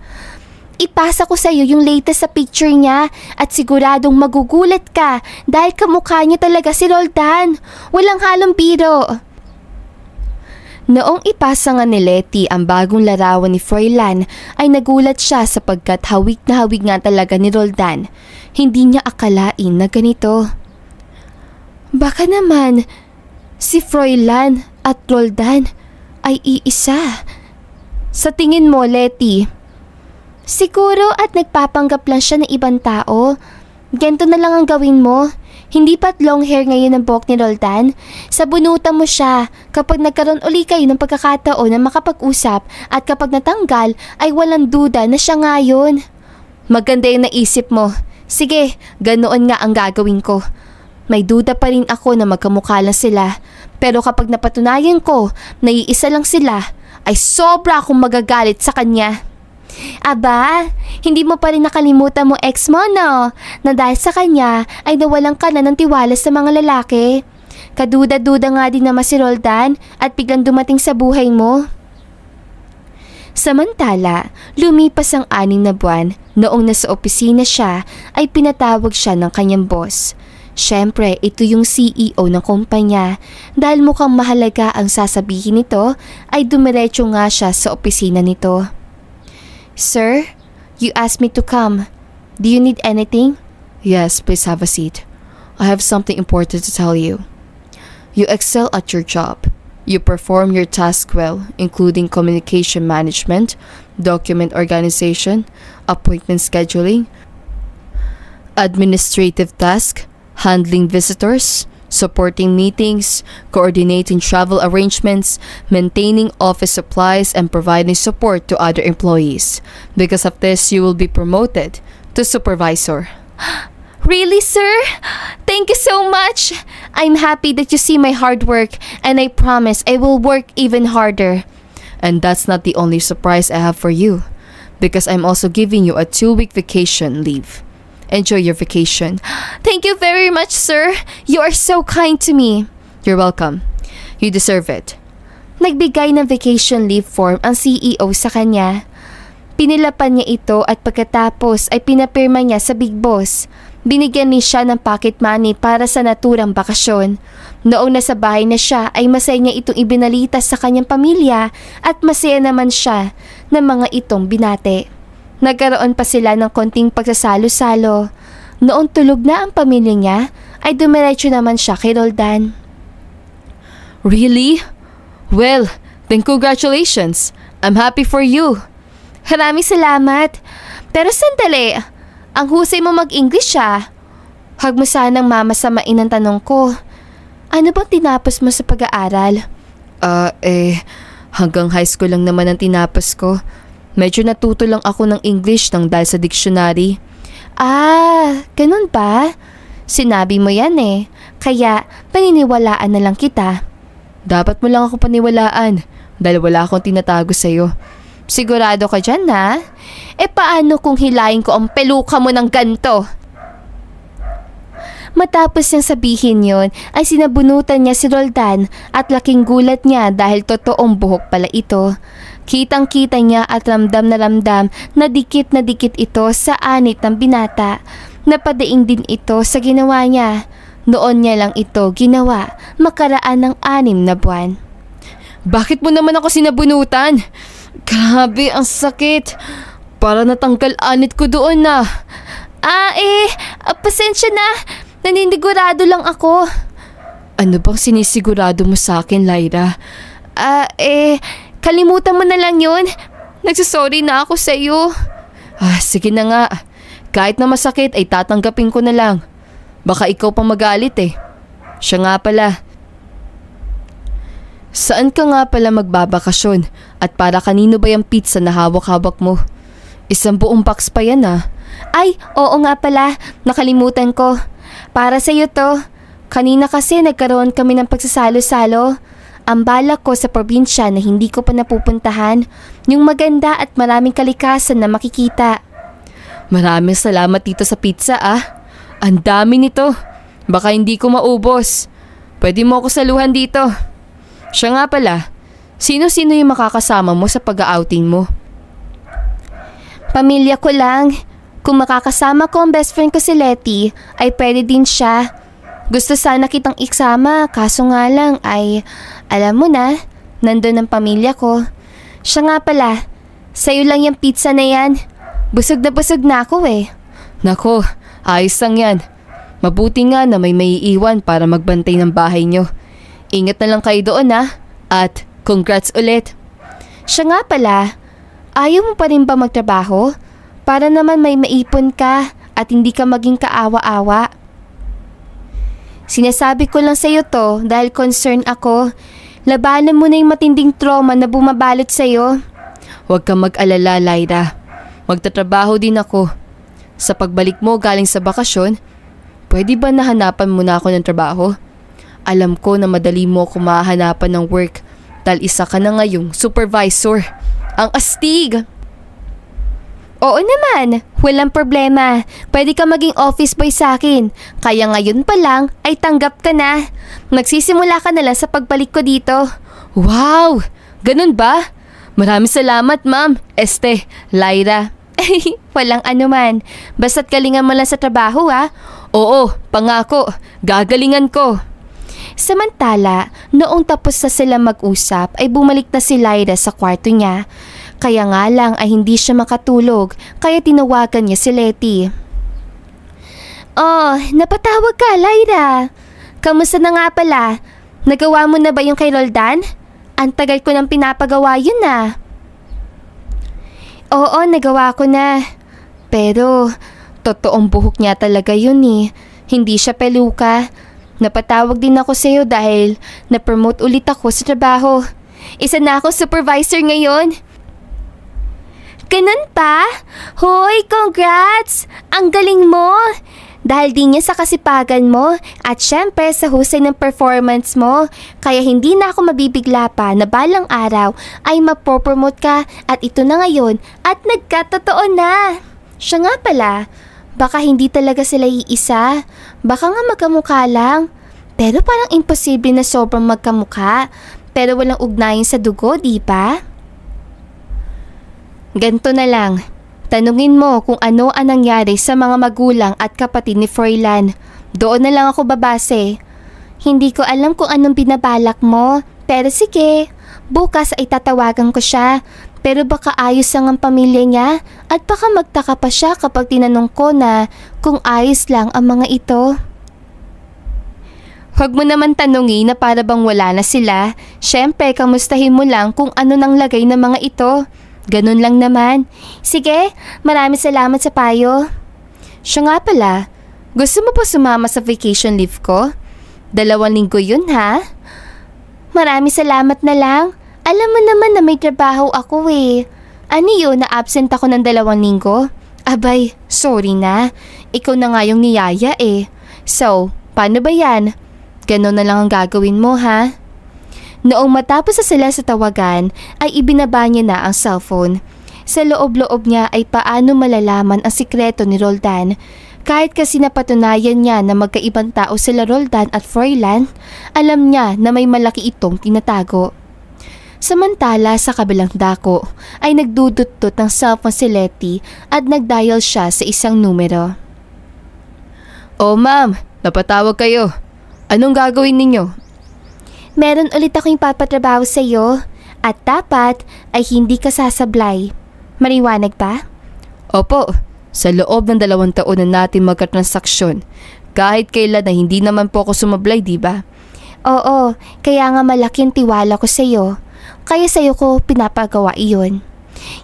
Ipasa ko sa'yo yung latest sa picture niya at siguradong magugulat ka dahil kamukha niya talaga si Roldan. Walang halong biro. Noong ipasa nga ni Letty ang bagong larawan ni Froilan ay nagulat siya sapagkat hawig na hawig nga talaga ni Roldan. Hindi niya akalain na ganito. Baka naman si Froilan at Roldan ay iisa. Sa tingin mo, Letty? Siguro at nagpapanggap lang siya ng ibang tao. Ganito na lang ang gawin mo. Hindi pa't long hair ngayon ang buhok ni Roldan. Sabunutan mo siya. Kapag nagkaroon uli kayo ng pagkakataon na makapag-usap at kapag natanggal ay walang duda na siya ngayon. Maganda yung naisip mo. Sige, ganoon nga ang gagawin ko. May duda pa rin ako na magkamukha lang sila. Pero kapag napatunayan ko na iisa lang sila, ay sobra akong magagalit sa kanya. Aba, hindi mo pa rin nakalimutan mo ex mo, no? Na dahil sa kanya ay nawalan ka na ng tiwala sa mga lalaki. Kaduda-duda nga din naman si Roldan at biglang dumating sa buhay mo. Samantala, lumipas ang 6 na buwan. Noong nasa opisina siya, ay pinatawag siya ng kanyang boss. Siyempre, ito yung CEO ng kumpanya. Dahil mukhang mahalaga ang sasabihin nito, ay dumiretso nga siya sa opisina nito. Sir, you asked me to come. Do you need anything? Yes, please have a seat. I have something important to tell you. You excel at your job. You perform your task well, including communication management, document organization, appointment scheduling, administrative tasks, handling visitors, supporting meetings, coordinating travel arrangements, maintaining office supplies, and providing support to other employees. Because of this, you will be promoted to supervisor. Really, sir? Thank you so much. I'm happy that you see my hard work, and I promise I will work even harder. And that's not the only surprise I have for you, because I'm also giving you a 2-week vacation leave. Enjoy your vacation. Thank you very much, sir. You are so kind to me. You're welcome. You deserve it. Nagbigay ng vacation leave form ang CEO sa kanya. Pinilapan niya ito at pagkatapos ay pinapirma niya sa big boss. Binigyan niya siya ng pocket money para sa naturang bakasyon. Noong nasa bahay na siya ay masaya niya itong ibinalita sa kanyang pamilya at masaya naman siya ng mga itong binate. Nagkaroon pa sila ng konting pagsasalo-salo. Noong tulog na ang pamilya niya, ay dumiretso naman siya kay Roldan. Really? Well, then congratulations. I'm happy for you. Maraming salamat. Pero sandali, ang husay mo mag-English ah. Huwag mo sanang mamasamain ang tanong ko. Ano bang tinapos mo sa pag-aaral? Hanggang high school lang naman ang tinapos ko. Medyo natuto lang ako ng English nang dahil sa dictionary. Ah, ganun ba? Sinabi mo yan eh. Kaya paniniwalaan na lang kita. Dapat mo lang ako paniwalaan dahil wala akong tinatago sa'yo. Sigurado ka dyan ha? Paano kung hilahin ko ang peluka mo ng ganto? Matapos niyang sabihin yon ay sinabunutan niya si Roldan at laking gulat niya dahil totoong buhok pala ito. Kitang-kita niya at ramdam na dikit ito sa anit ng binata. Napadaing din ito sa ginawa niya. Noon niya lang ito ginawa makaraan ng 6 na buwan. Bakit mo naman ako sinabunutan? Grabe, ang sakit. Para natanggal anit ko doon na. Pasensya na. Naninigurado lang ako. Ano bang sinisigurado mo sa akin, Lyra? Kalimutan mo na lang yun. Nagsasorry na ako sa'yo. Sige na nga. Kahit na masakit ay tatanggapin ko na lang. Baka ikaw pa magalit eh. Siya nga pala. Saan ka nga pala magbabakasyon? At para kanino ba yung pizza na hawak-hawak mo? Isang buong box pa yan ah. Ay, oo nga pala. Nakalimutan ko. Para sa'yo to. Kanina kasi nagkaroon kami ng pagsasalo-salo. Ang balak ko sa probinsya na hindi ko pa napupuntahan, yung maganda at maraming kalikasan na makikita. Maraming salamat dito sa pizza ah. Ang dami nito. Baka hindi ko maubos. Pwede mo ako saluhan dito. Siya nga pala, sino-sino yung makakasama mo sa pag-outing mo? Pamilya ko lang. Kung makakasama ko ang best friend ko si Letty, ay pwede din siya. Gusto sana kitang iksama, kaso nga lang ay, alam mo na, nandun ang pamilya ko. Siya nga pala, sa'yo lang yung pizza na yan. Busog na ako eh. Nako, ayos lang yan. Mabuti nga na may maiiwan para magbantay ng bahay nyo. Ingat na lang kayo doon ah. At congrats ulit. Siya nga pala, ayaw mo pa rin ba magtrabaho? Para naman may maipon ka at hindi ka maging kaawa-awa. Sinasabi ko lang sa'yo to dahil concern ako. Labanan mo na yung matinding trauma na bumabalot sa'yo. Huwag kang mag-alala, Lyra. Magtatrabaho din ako. Sa pagbalik mo galing sa bakasyon, pwede ba nahanapan mo na ako ng trabaho? Alam ko na madali mo ako mahanapan ng work dahil isa ka na ngayong supervisor. Ang astig! Oo naman, walang problema. Pwede ka maging office boy sa akin. Kaya ngayon pa lang ay tanggap ka na. Nagsisimula ka na lang sa pagbalik ko dito. Wow! Ganun ba? Maraming salamat, Ma'am. Lyra. Walang anuman. Basta't galingan mo lang sa trabaho ha. Oo, pangako. Gagalingan ko. Samantala, noong tapos na sila mag-usap ay bumalik na si Lyra sa kwarto niya. Kaya nga lang ay hindi siya makatulog kaya tinawagan niya si Letty. Oh, napatawag ka, Lyra. Kamusta na nga pala? Nagawa mo na ba yung kay Roldan? Ang tagal ko nang pinapagawa yun ah. Oo, nagawa ko na. Pero, totoong buhok niya talaga yun eh. Hindi siya peluka. Napatawag din ako sa'yo dahil na-promote ulit ako sa trabaho. Isa na akong supervisor ngayon. Ganun pa? Hoy, congrats! Ang galing mo! Dahil din niya sa kasipagan mo at syempre sa husay ng performance mo. Kaya hindi na ako mabibigla pa na balang araw ay mapopromote ka at ito na ngayon at nagkatotoo na. Siya nga pala, baka hindi talaga sila iisa. Baka nga magkamukha lang. Pero parang imposible na sobrang magkamukha. Pero walang ugnayan sa dugo, di ba? Ganto na lang. Tanungin mo kung ano ang nangyari sa mga magulang at kapatid ni Froilan. Doon na lang ako babase. Hindi ko alam kung anong binabalak mo. Pero sige, bukas ay tatawagan ko siya. Pero baka ayos lang ang pamilya niya at baka magtaka pa siya kapag tinanong ko na kung ayos lang ang mga ito. Huwag mo naman tanungin na para bang wala na sila. Siyempre, kamustahin mo lang kung ano nang lagay ng mga ito. Ganun lang naman. Sige, maraming salamat sa payo. Siya nga pala, gusto mo pa sumama sa vacation leave ko? 2 linggo yun ha? Maraming salamat na lang. Alam mo naman na may trabaho ako eh. Ano yun na absent ako ng 2 linggo? Abay, sorry na. Ikaw na nga yung niyaya eh. So, paano ba yan? Ganun na lang ang gagawin mo ha? Noong matapos na sila sa tawagan ay ibinaba niya na ang cellphone. Sa loob-loob niya ay paano malalaman ang sikreto ni Roldan. Kahit kasi napatunayan niya na magkaibang tao sila Roldan at Froilan, alam niya na may malaki itong tinatago. Samantala sa kabilang dako ay nagdudut-dut ng cellphone si Letty at nagdial siya sa isang numero. Oh ma'am, napatawag kayo. Anong gagawin ninyo? Meron ulit akong papatrabaho sa iyo at dapat ay hindi ka sasablay. Maliwanag ba? Opo, sa loob ng 2 taon na natin magkatransaksyon. Kahit kailan na hindi naman po ako sumablay, di ba? Oo, kaya nga malaki ang tiwala ko sa iyo. Kaya sa iyo ko pinapagawa iyon.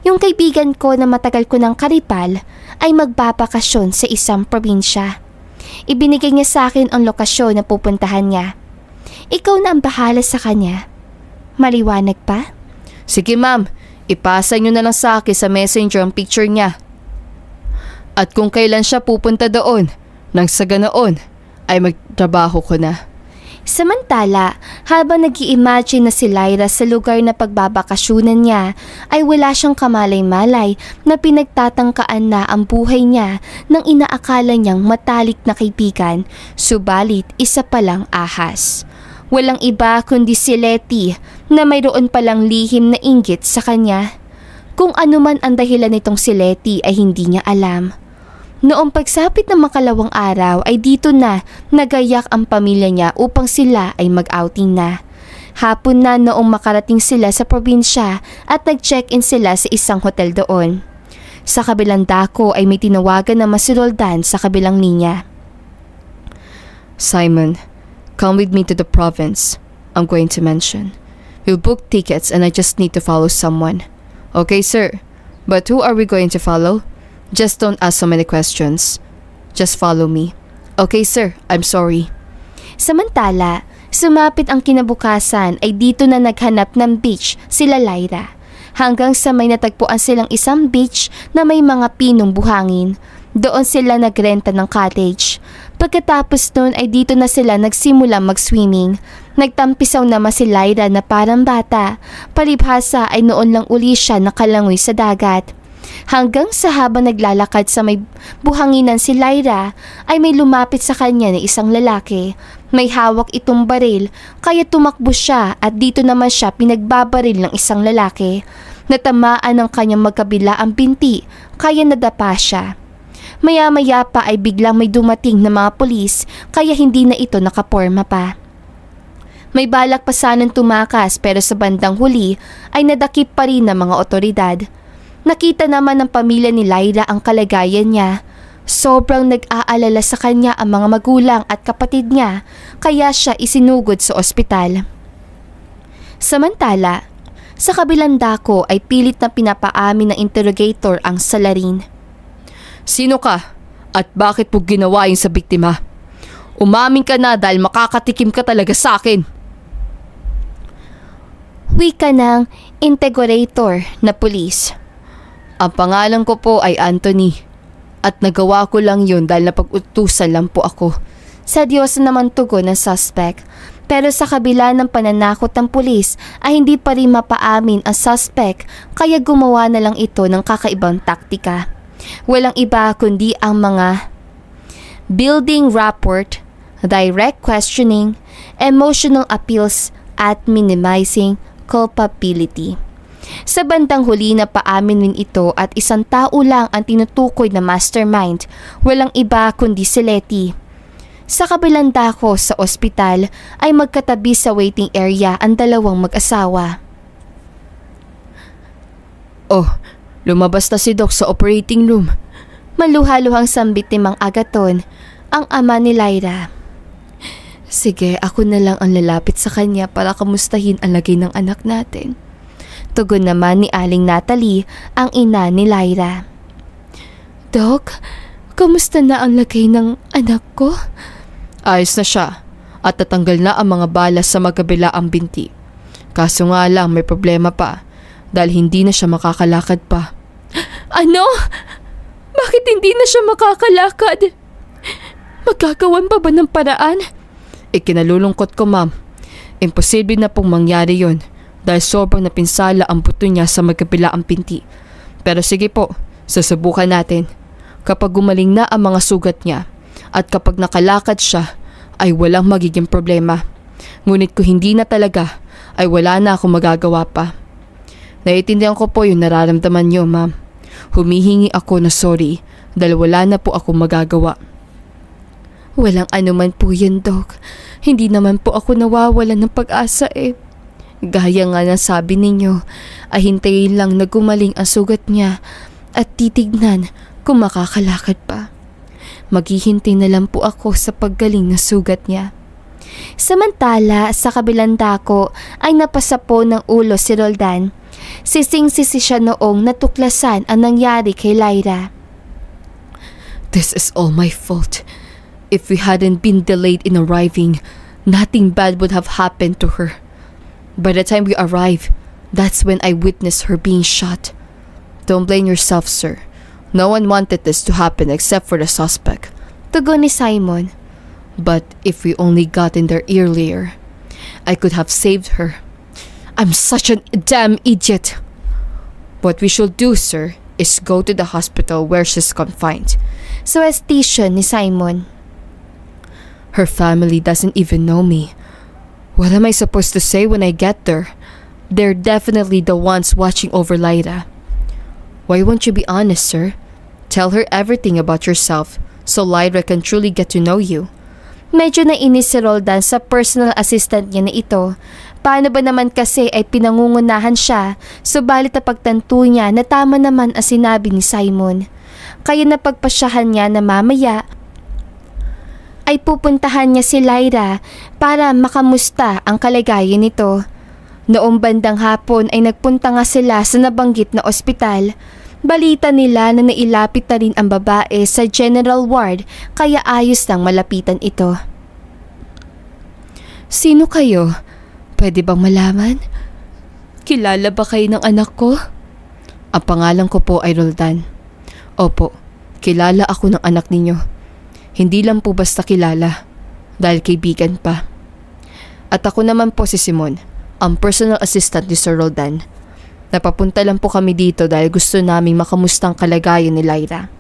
Yung kaibigan ko na matagal ko ng karipal ay magbabakasyon sa isang probinsya. Ibinigay niya sa akin ang lokasyon na pupuntahan niya. Ikaw na ang bahala sa kanya. Maliwanag pa? Sige ma'am, ipasa niyo na lang sa akin sa messenger ang picture niya. At kung kailan siya pupunta doon, nang sa ganoon ay magtrabaho ko na. Samantala, habang nag-i-imagine na si Lyra sa lugar na pagbabakasyonan niya, ay wala siyang kamalay-malay na pinagtatangkaan na ang buhay niya ng inaakala niyang matalik na kaibigan, subalit isa palang ahas. Walang iba kundi si Letty na mayroon palang lihim na inggit sa kanya. Kung ano man ang dahilan nitong si Letty ay hindi niya alam. Noong pagsapit ng makalawang araw ay dito na nagayak ang pamilya niya upang sila ay mag-outing na. Hapon na noong makarating sila sa probinsya at nag-check-in sila sa isang hotel doon. Sa kabilang dako ay may tinawagan na masuloldan sa kabilang linya. Simon, come with me to the province. I'm going to mention. We'll book tickets and I just need to follow someone. Okay, sir. But who are we going to follow? Just don't ask so many questions. Just follow me. Okay, sir. I'm sorry. Samantala, sumapit ang kinabukasan ay dito na naghanap ng beach sila Lyra. Hanggang sa may natagpuan silang isang beach na may mga pinong buhangin. Doon sila nagrenta ng cottage. Pagkatapos nun ay dito na sila nagsimula mag-swimming. Nagtampisaw naman si Lyra na parang bata. Palibhasa ay noon lang uli siya nakalangoy sa dagat. Hanggang sa habang naglalakad sa may buhanginan si Lyra ay may lumapit sa kanya na isang lalaki. May hawak itong baril kaya tumakbo siya at dito naman siya pinagbabaril ng isang lalaki. Natamaan ng kanyang magkabila ang binti kaya nadapa siya. Maya-maya pa ay biglang may dumating na mga pulis kaya hindi na ito nakaporma pa. May balak pa sanang tumakas pero sa bandang huli ay nadakip pa rin ng mga otoridad. Nakita naman ng pamilya ni Lyra ang kalagayan niya. Sobrang nag-aalala sa kanya ang mga magulang at kapatid niya kaya siya isinugod sa ospital. Samantala, sa kabilang dako ay pilit na pinapaamin ng interrogator ang salarin. Sino ka? At bakit mo ginawa yun sa biktima? Umamin ka na dahil makakatikim ka talaga sa akin. Wika ng interrogator na pulis. Ang pangalan ko po ay Anthony at nagawa ko lang yun dahil napag-utusan lang po ako. Sa Diyos naman tugon ng suspect. Pero sa kabila ng pananakot ng pulis ay hindi pa rin mapaamin ang suspect kaya gumawa na lang ito ng kakaibang taktika. Walang iba kundi ang mga building rapport, direct questioning, emotional appeals at minimizing culpability. Sa bandang huli na paamin rin ito at isang tao lang ang tinutukoy na mastermind, walang iba kundi si Letty. Sa kabilang dako sa ospital ay magkatabi sa waiting area ang dalawang mag-asawa. Oh, lumabas na si Doc sa operating room. Maluhaluhang sambit ni Mang Agaton, ang ama ni Lyra. Sige, ako na lang ang lalapit sa kanya para kamustahin ang lagay ng anak natin. Tugon naman ni Aling Natalie, ang ina ni Lyra. Doc, kamusta na ang lagay ng anak ko? Ayos na siya at tatanggal na ang mga balas sa magkabila ang binti. Kaso nga lang may problema pa dahil hindi na siya makakalakad pa. Ano? Bakit hindi na siya makakalakad? Magkagawan pa ba ng paraan? Ikinalulungkot ko, ma'am. Imposible na pong mangyari yon dahil sobrang napinsala ang buto niya sa magkabila ang binti. Pero sige po, susubukan natin. Kapag gumaling na ang mga sugat niya at kapag nakalakad siya ay walang magiging problema. Ngunit kung hindi na talaga ay wala na akong magagawa pa. Naiintindihan ko po yung nararamdaman niyo, ma'am. Humihingi ako na sorry dahil wala na po akong magagawa. Walang anuman po yun, Doc. Hindi naman po ako nawawalan ng pag-asa eh. Gaya nga ng sabi ninyo, ay hintayin lang na gumaling ang sugat niya at titignan kung makakalakad pa. Maghihintay na lang po ako sa paggaling na sugat niya. Samantala, sa kabilang dako ay napasapo ng ulo si Roldan. Sising-sisi siya noong natuklasan ang nangyari kay Lyra. This is all my fault. If we hadn't been delayed in arriving, nothing bad would have happened to her. By the time we arrived, that's when I witnessed her being shot. Don't blame yourself, sir. No one wanted this to happen except for the suspect. Tugon ni Simon. But if we only gotten there earlier, I could have saved her. I'm such a damn idiot. What we should do, sir, is go to the hospital where she's confined. Suwestition ni Simon. Her family doesn't even know me. What am I supposed to say when I get there? They're definitely the ones watching over Lyra. Why won't you be honest, sir? Tell her everything about yourself so Lyra can truly get to know you. Medyo nainis si Roldan sa personal assistant niya na ito. Paano ba naman kasi ay pinangungunahan siya, subalit napagtanto niya na tama naman ang sinabi ni Simon. Kaya napagpasyahan niya na mamaya ay pupuntahan niya si Lyra para makamusta ang kalagayan nito. Noong bandang hapon ay nagpunta nga sila sa nabanggit na ospital. Balita nila na nailapit na rin ang babae sa general ward kaya ayos lang malapitan ito. Sino kayo? Pwede bang malaman? Kilala ba kayo ng anak ko? Ang pangalan ko po ay Roldan. Opo, kilala ako ng anak ninyo. Hindi lang po basta kilala, dahil kaibigan pa. At ako naman po si Simon, ang personal assistant ni Sir Roldan. Napapunta lang po kami dito dahil gusto naming makamusta ang kalagayan ni Lyra.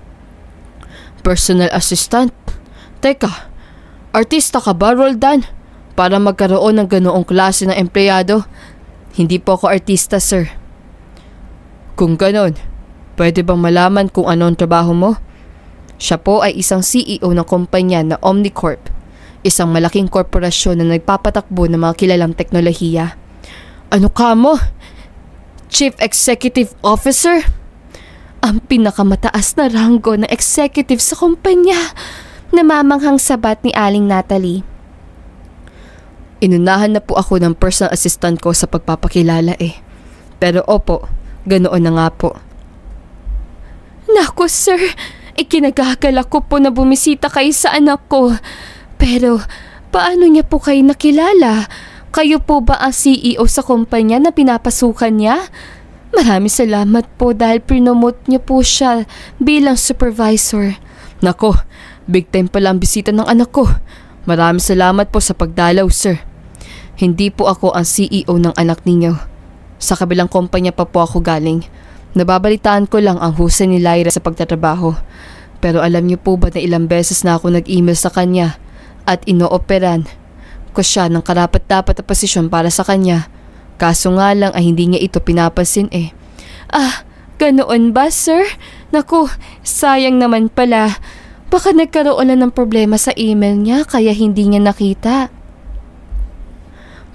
Personal assistant? Teka, artista ka ba, Roldan? Para magkaroon ng ganoong klase ng empleyado? Hindi po ako artista, sir. Kung ganon, pwede bang malaman kung ano ang trabaho mo? Siya po ay isang CEO ng kumpanya na Omnicorp, isang malaking korporasyon na nagpapatakbo ng mga kilalang teknolohiya. Ano ka mo? Chief Executive Officer? Ang pinakamataas na ranggo ng executive sa kumpanya. Namamanghang sabat ni Aling Natalie. Inunahan na po ako ng personal assistant ko sa pagpapakilala eh. Pero opo, ganoon na nga po. Naku sir, ikinagagalak ko po na bumisita kayo sa anak ko. Pero paano niya po kayo nakilala? Kayo po ba ang CEO sa kumpanya na pinapasukan niya? Maraming salamat po dahil prinomote niyo po siya bilang supervisor. Nako, big time pala ang bisita ng anak ko. Maraming salamat po sa pagdalaw, sir. Hindi po ako ang CEO ng anak ninyo. Sa kabilang kumpanya pa po ako galing. Nababalitaan ko lang ang husay ni Lyra sa pagtatrabaho. Pero alam niyo po ba na ilang beses na ako nag-email sa kanya at inooperan ko siya ng karapat-dapat na posisyon para sa kanya. Kaso nga lang ay hindi niya ito pinapansin eh. Ah, ganoon ba sir? Naku, sayang naman pala. Baka nagkaroon na ng problema sa email niya kaya hindi niya nakita.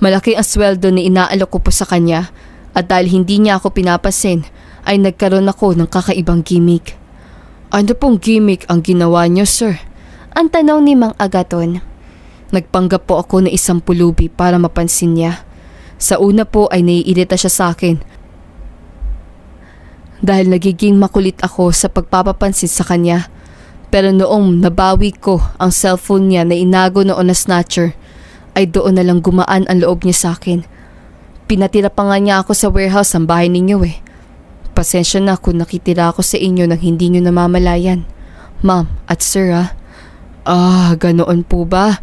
Malaki ang sweldo na inaalok ko po sa kanya at dahil hindi niya ako pinapansin ay nagkaroon ako ng kakaibang gimmick. Ano pong gimmick ang ginawa niyo, sir? Ang tanong ni Mang Agaton. Nagpanggap po ako ng isang pulubi para mapansin niya. Sa una po ay naiirita siya sa akin dahil nagiging makulit ako sa pagpapapansin sa kanya. Pero noong nabawi ko ang cellphone niya na inago noon na snatcher, ay doon na lang gumaan ang loob niya sa akin. Pinatira pa nga niya ako sa warehouse ang bahay ninyo eh. Pasensya na kung nakitira ako sa inyo nang hindi nyo namamalayan. Ma'am at sir ah. Ah, ganoon po ba?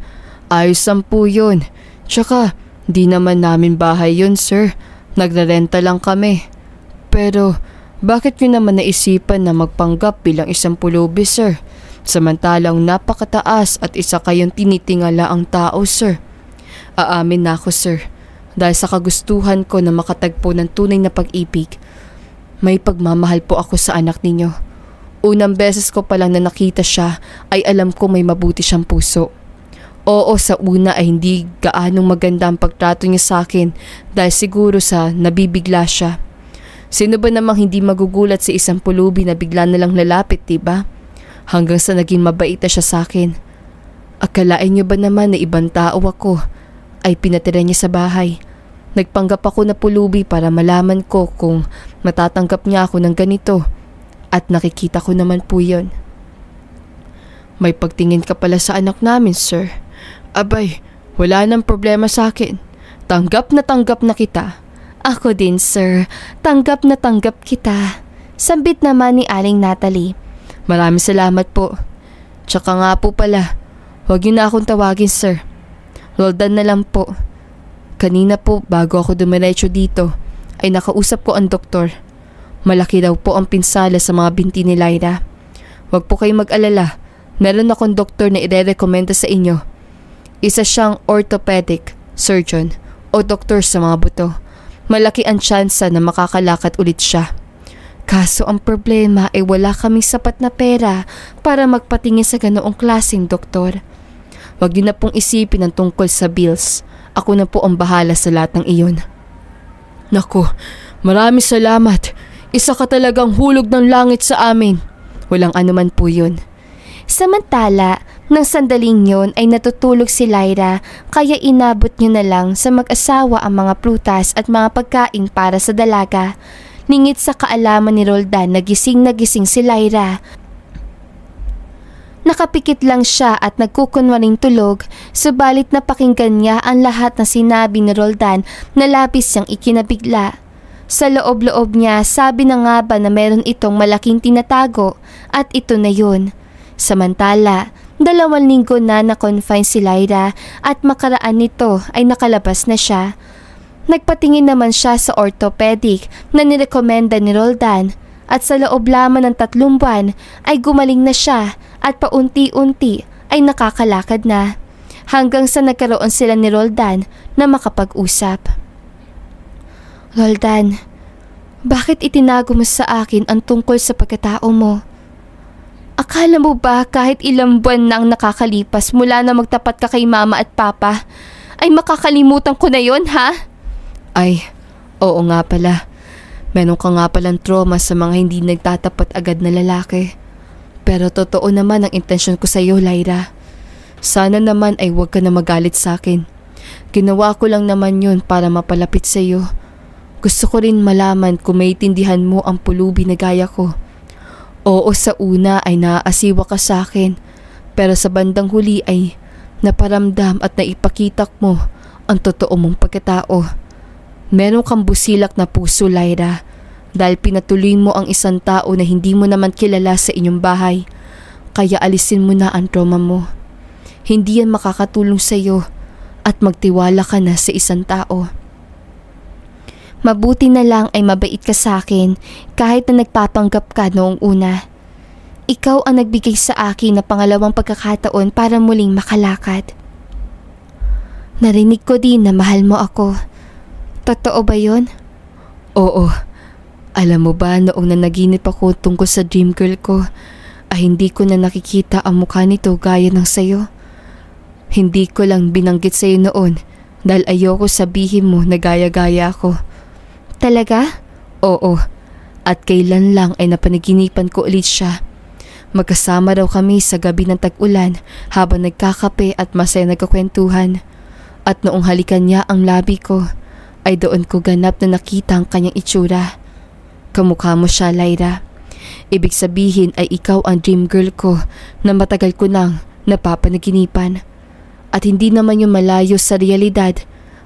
Ayos lang po yun. Tsaka, di naman namin bahay yun, sir. Nagrarenta lang kami. Pero, bakit nyo naman naisipan na magpanggap bilang isang pulubi, sir? Samantalang napakataas at isa kayong tinitingala ang tao, sir. Aamin na ako, sir. Dahil sa kagustuhan ko na makatagpo ng tunay na pag-ibig, may pagmamahal po ako sa anak ninyo. Unang beses ko pa lang na nakita siya ay alam ko may mabuti siyang puso. Oo, sa una ay hindi gaanong maganda ang pagtrato niya sa akin dahil siguro sa nabibigla siya. Sino ba namang hindi magugulat sa isang pulubi na bigla na lang lalapit, diba? Hanggang sa naging mabait na siya sa akin. Akalain niyo ba naman na ibang tao ako ay pinatira niya sa bahay? Nagpanggap ako na pulubi para malaman ko kung matatanggap niya ako ng ganito at nakikita ko naman po yun. May pagtingin ka pala sa anak namin, sir. Abay, wala nang problema sa akin. Tanggap na kita. Ako din, sir. Tanggap na tanggap kita. Sambit naman ni Aling Natalie. Maraming salamat po. Tsaka nga po pala, huwag niyo na akong tawagin, sir. Roldan na lang po. Kanina po, bago ako dumiretso dito, ay nakausap ko ang doktor. Malaki daw po ang pinsala sa mga binti ni Lyra. Huwag po kayong mag-alala. Meron akong doktor na ire-recommenda sa inyo. Isa siyang orthopedic surgeon o doktor sa mga buto. Malaki ang tsansa na makakalakad ulit siya. Kaso ang problema ay wala kaming sapat na pera para magpatingin sa ganoong klaseng doktor. Huwag niyo na pong isipin ang tungkol sa bills. Ako na po ang bahala sa lahat ng iyon. Naku, maraming salamat. Isa ka talagang hulog ng langit sa amin. Walang anuman po yun. Samantala, nang sandaling yon ay natutulog si Lyra kaya inabot niya na lang sa mag-asawa ang mga prutas at mga pagkain para sa dalaga. Ningit sa kaalaman ni Roldan na gising si Lyra. Nakapikit lang siya at nagkukunwaring tulog, subalit napakinggan niya ang lahat na sinabi ni Roldan na labis siyang ikinabigla. Sa loob-loob niya, sabi na nga ba na meron itong malaking tinatago at ito na yun. Samantala, 2 linggo na na-confine si Lyra at makaraan nito ay nakalabas na siya. Nagpatingin naman siya sa orthopedic na nirekomenda ni Roldan at sa loob lamang ng 3 buwan ay gumaling na siya at paunti-unti ay nakakalakad na hanggang sa nagkaroon sila ni Roldan na makapag-usap. Roldan, bakit itinago mo sa akin ang tungkol sa pagkatao mo? Akala mo ba kahit ilang buwan nang nakakalipas mula na magtapat ka kay mama at papa ay makakalimutan ko na yon, ha? Ay, oo nga pala. Meron ka nga palang trauma sa mga hindi nagtatapat agad na lalaki. Pero totoo naman ang intensyon ko sa iyo, Lyra. Sana naman ay huwag ka na magalit sa akin. Ginawa ko lang naman yun para mapalapit sa iyo. Gusto ko rin malaman kung maintindihan mo ang pulubi na gaya ko. Oo, sa una ay naaasiwa ka sa akin. Pero sa bandang huli ay naparamdam at naipakita mo ang totoo mong pagkatao. Meron kang busilak na puso, Lyra, dahil pinatuloy mo ang isang tao na hindi mo naman kilala sa inyong bahay. Kaya alisin mo na ang trauma mo. Hindi yan makakatulong sa iyo at magtiwala ka na sa isang tao. Mabuti na lang ay mabait ka sa akin kahit na nagpapanggap ka noong una. Ikaw ang nagbigay sa akin na pangalawang pagkakataon para muling makalakad. Narinig ko din na mahal mo ako. Totoo ba yun? Oo. Alam mo ba, noong nanaginip ako tungkol sa dream girl ko, ay hindi ko na nakikita ang mukha nito gaya ng sayo. Hindi ko lang binanggit sayo noon dahil ayoko sabihin mo na gaya-gaya ako. Talaga? Oo. At kailan lang ay napanaginipan ko ulit siya. Magkasama raw kami sa gabi ng tag-ulan habang nagkakape at masaya nagkakwentuhan. At noong halikan niya ang labi ko, ay doon ko ganap na nakita ang kanyang itsura. Kamukha mo siya, Lyra. Ibig sabihin ay ikaw ang dream girl ko na matagal ko nang napapanaginipan. At hindi naman yung malayo sa realidad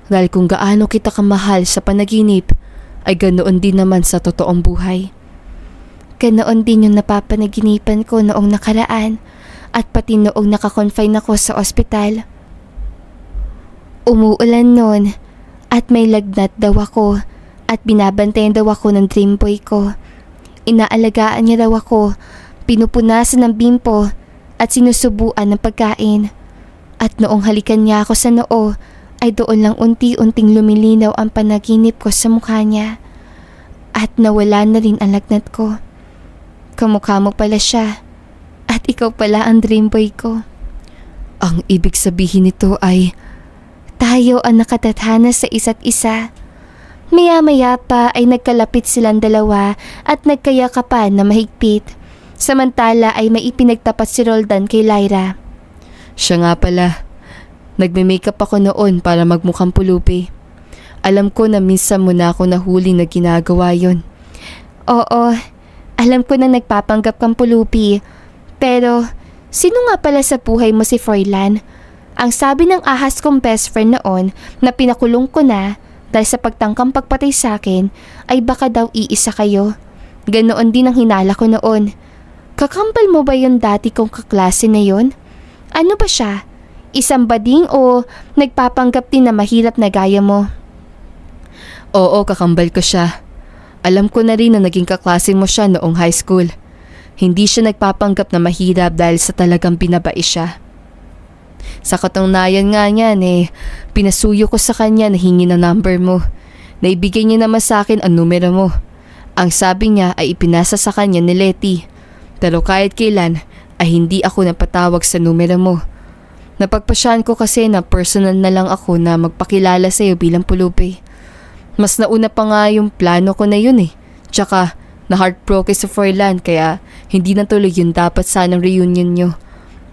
dahil kung gaano kita kamahal sa panaginip ay ganoon din naman sa totoong buhay. Ganoon din yung napapanaginipan ko noong nakaraan at pati noong nakakonfine ako sa ospital. Umuulan noon at may lagnat daw ako at binabantayan daw ako ng dream boy ko. Inaalagaan niya daw ako, pinupunasan ng bimpo at sinusubuan ng pagkain. At noong halikan niya ako sa noo, ay doon lang unti-unting lumilinaw ang panaginip ko sa mukha niya. At nawala na rin ang lagnat ko. Kamukha mo pala siya. At ikaw pala ang dream boy ko. Ang ibig sabihin nito ay tayo ang nakatadhana sa isa't isa. Maya-maya pa ay nagkalapit silang dalawa at nagkayakapan na mahigpit. Samantala ay may ipinagtapat si Roldan kay Lyra. Siya nga pala. Nagme-makeup ako noon para magmukhang pulubi. Alam ko na minsan mo na ako nahuli na ginagawa yon. Oo, alam ko na nagpapanggap kang pulupi. Pero, sino nga pala sa buhay mo si Froilan? Ang sabi ng ahas kong best friend noon na pinakulong ko na dahil sa pagtangkang pagpatay sa akin ay baka daw iisa kayo. Ganoon din ang hinala ko noon. Kakambal mo ba yung dati kong kaklase na yon? Ano ba siya? Isang bading o nagpapanggap din na mahirap na gaya mo? Oo, kakambal ko siya. Alam ko na rin na naging kaklase mo siya noong high school. Hindi siya nagpapanggap na mahirap dahil sa talagang binabai siya. Sa katunayan nga niyan pinasuyo ko sa kanya na hingi na number mo. Naibigay niya naman sa akin ang numero mo. Ang sabi niya ay ipinasa sa kanya ni Letty. Pero kahit kailan ay hindi ako napatawag sa numero mo. Napagpasyahan ko kasi na personal na lang ako na magpakilala sa iyo bilang pulupi. Mas nauna pa nga yung plano ko na yun Tsaka na-heartbroken sa Froilan kaya hindi natuloy yung dapat sanang reunion nyo.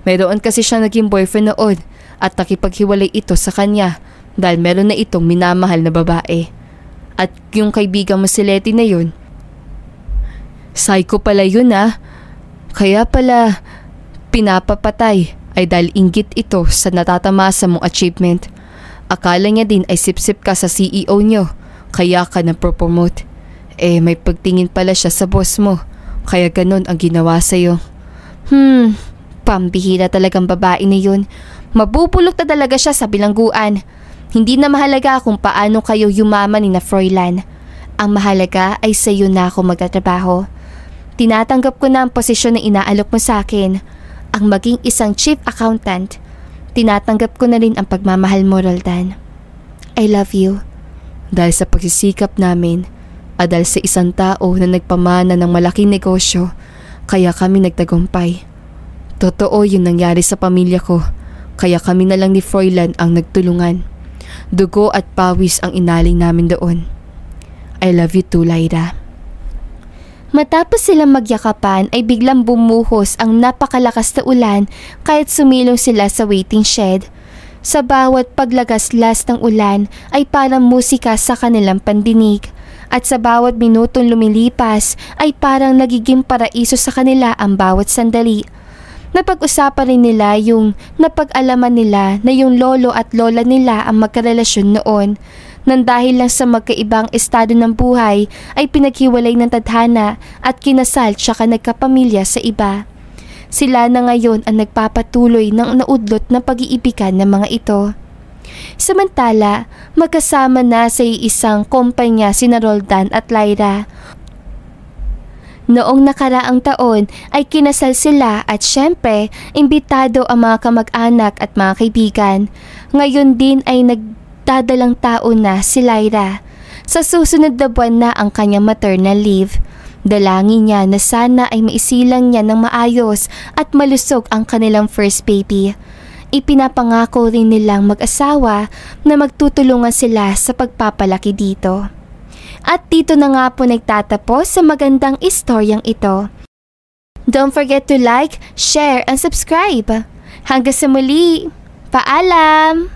Meron kasi siya naging boyfriend noon at nakipaghiwalay ito sa kanya dahil meron na itong minamahal na babae. At yung kaibigan mo si Letty na yun, psycho pala yun Kaya pala pinapapatay ay dahil inggit ito sa natatamasa mong achievement. Akala niya din ay sip-sip ka sa CEO nyo kaya ka na-promote. May pagtingin pala siya sa boss mo kaya ganun ang ginawa sa'yo. Pambihira talagang babae na yun. Mabubulok na talaga siya sa bilangguan. Hindi na mahalaga kung paano kayo yumaman ni na Froilan. Ang mahalaga ay sa iyo na ako magtatrabaho. Tinatanggap ko na ang posisyon na inaalok mo sa akin, ang maging isang chief accountant. Tinatanggap ko na rin ang pagmamahal mo, Roldan. I love you. Dahil sa pagsisikap namin at dahil sa isang tao na nagpamana ng malaking negosyo, kaya kami nagtagumpay. Totoo yung nangyari sa pamilya ko, kaya kami na lang ni Froilan ang nagtulungan. Dugo at pawis ang inaling namin doon. I love you too, Lyra. Matapos silang magyakapan ay biglang bumuhos ang napakalakas na ulan kahit sumilong sila sa waiting shed. Sa bawat paglagaslas ng ulan ay parang musika sa kanilang pandinig. At sa bawat minutong lumilipas ay parang nagiging paraiso sa kanila ang bawat sandali. Napag-usapan rin nila yung napag-alaman nila na yung lolo at lola nila ang magkarelasyon noon. Nang dahil lang sa magkaibang estado ng buhay ay pinaghiwalay ng tadhana at kinasal tsaka nagkapamilya sa iba. Sila na ngayon ang nagpapatuloy ng naudlot na pag-iibigan ng mga ito. Samantala, magkasama na sa isang kumpanya sina Roldan at Lyra. Noong nakaraang taon ay kinasal sila at syempre, imbitado ang mga kamag-anak at mga kaibigan. Ngayon din ay nagdadalang taon na si Lyra. Sa susunod na buwan na ang kanyang maternal leave. Dalangin niya na sana ay maisilang niya ng maayos at malusog ang kanilang first baby. Ipinapangako rin nilang mag-asawa na magtutulungan sila sa pagpapalaki dito. At dito na nga po nagtatapos sa magandang istoryang ito. Don't forget to like, share, and subscribe. Hanggang sa muli, paalam!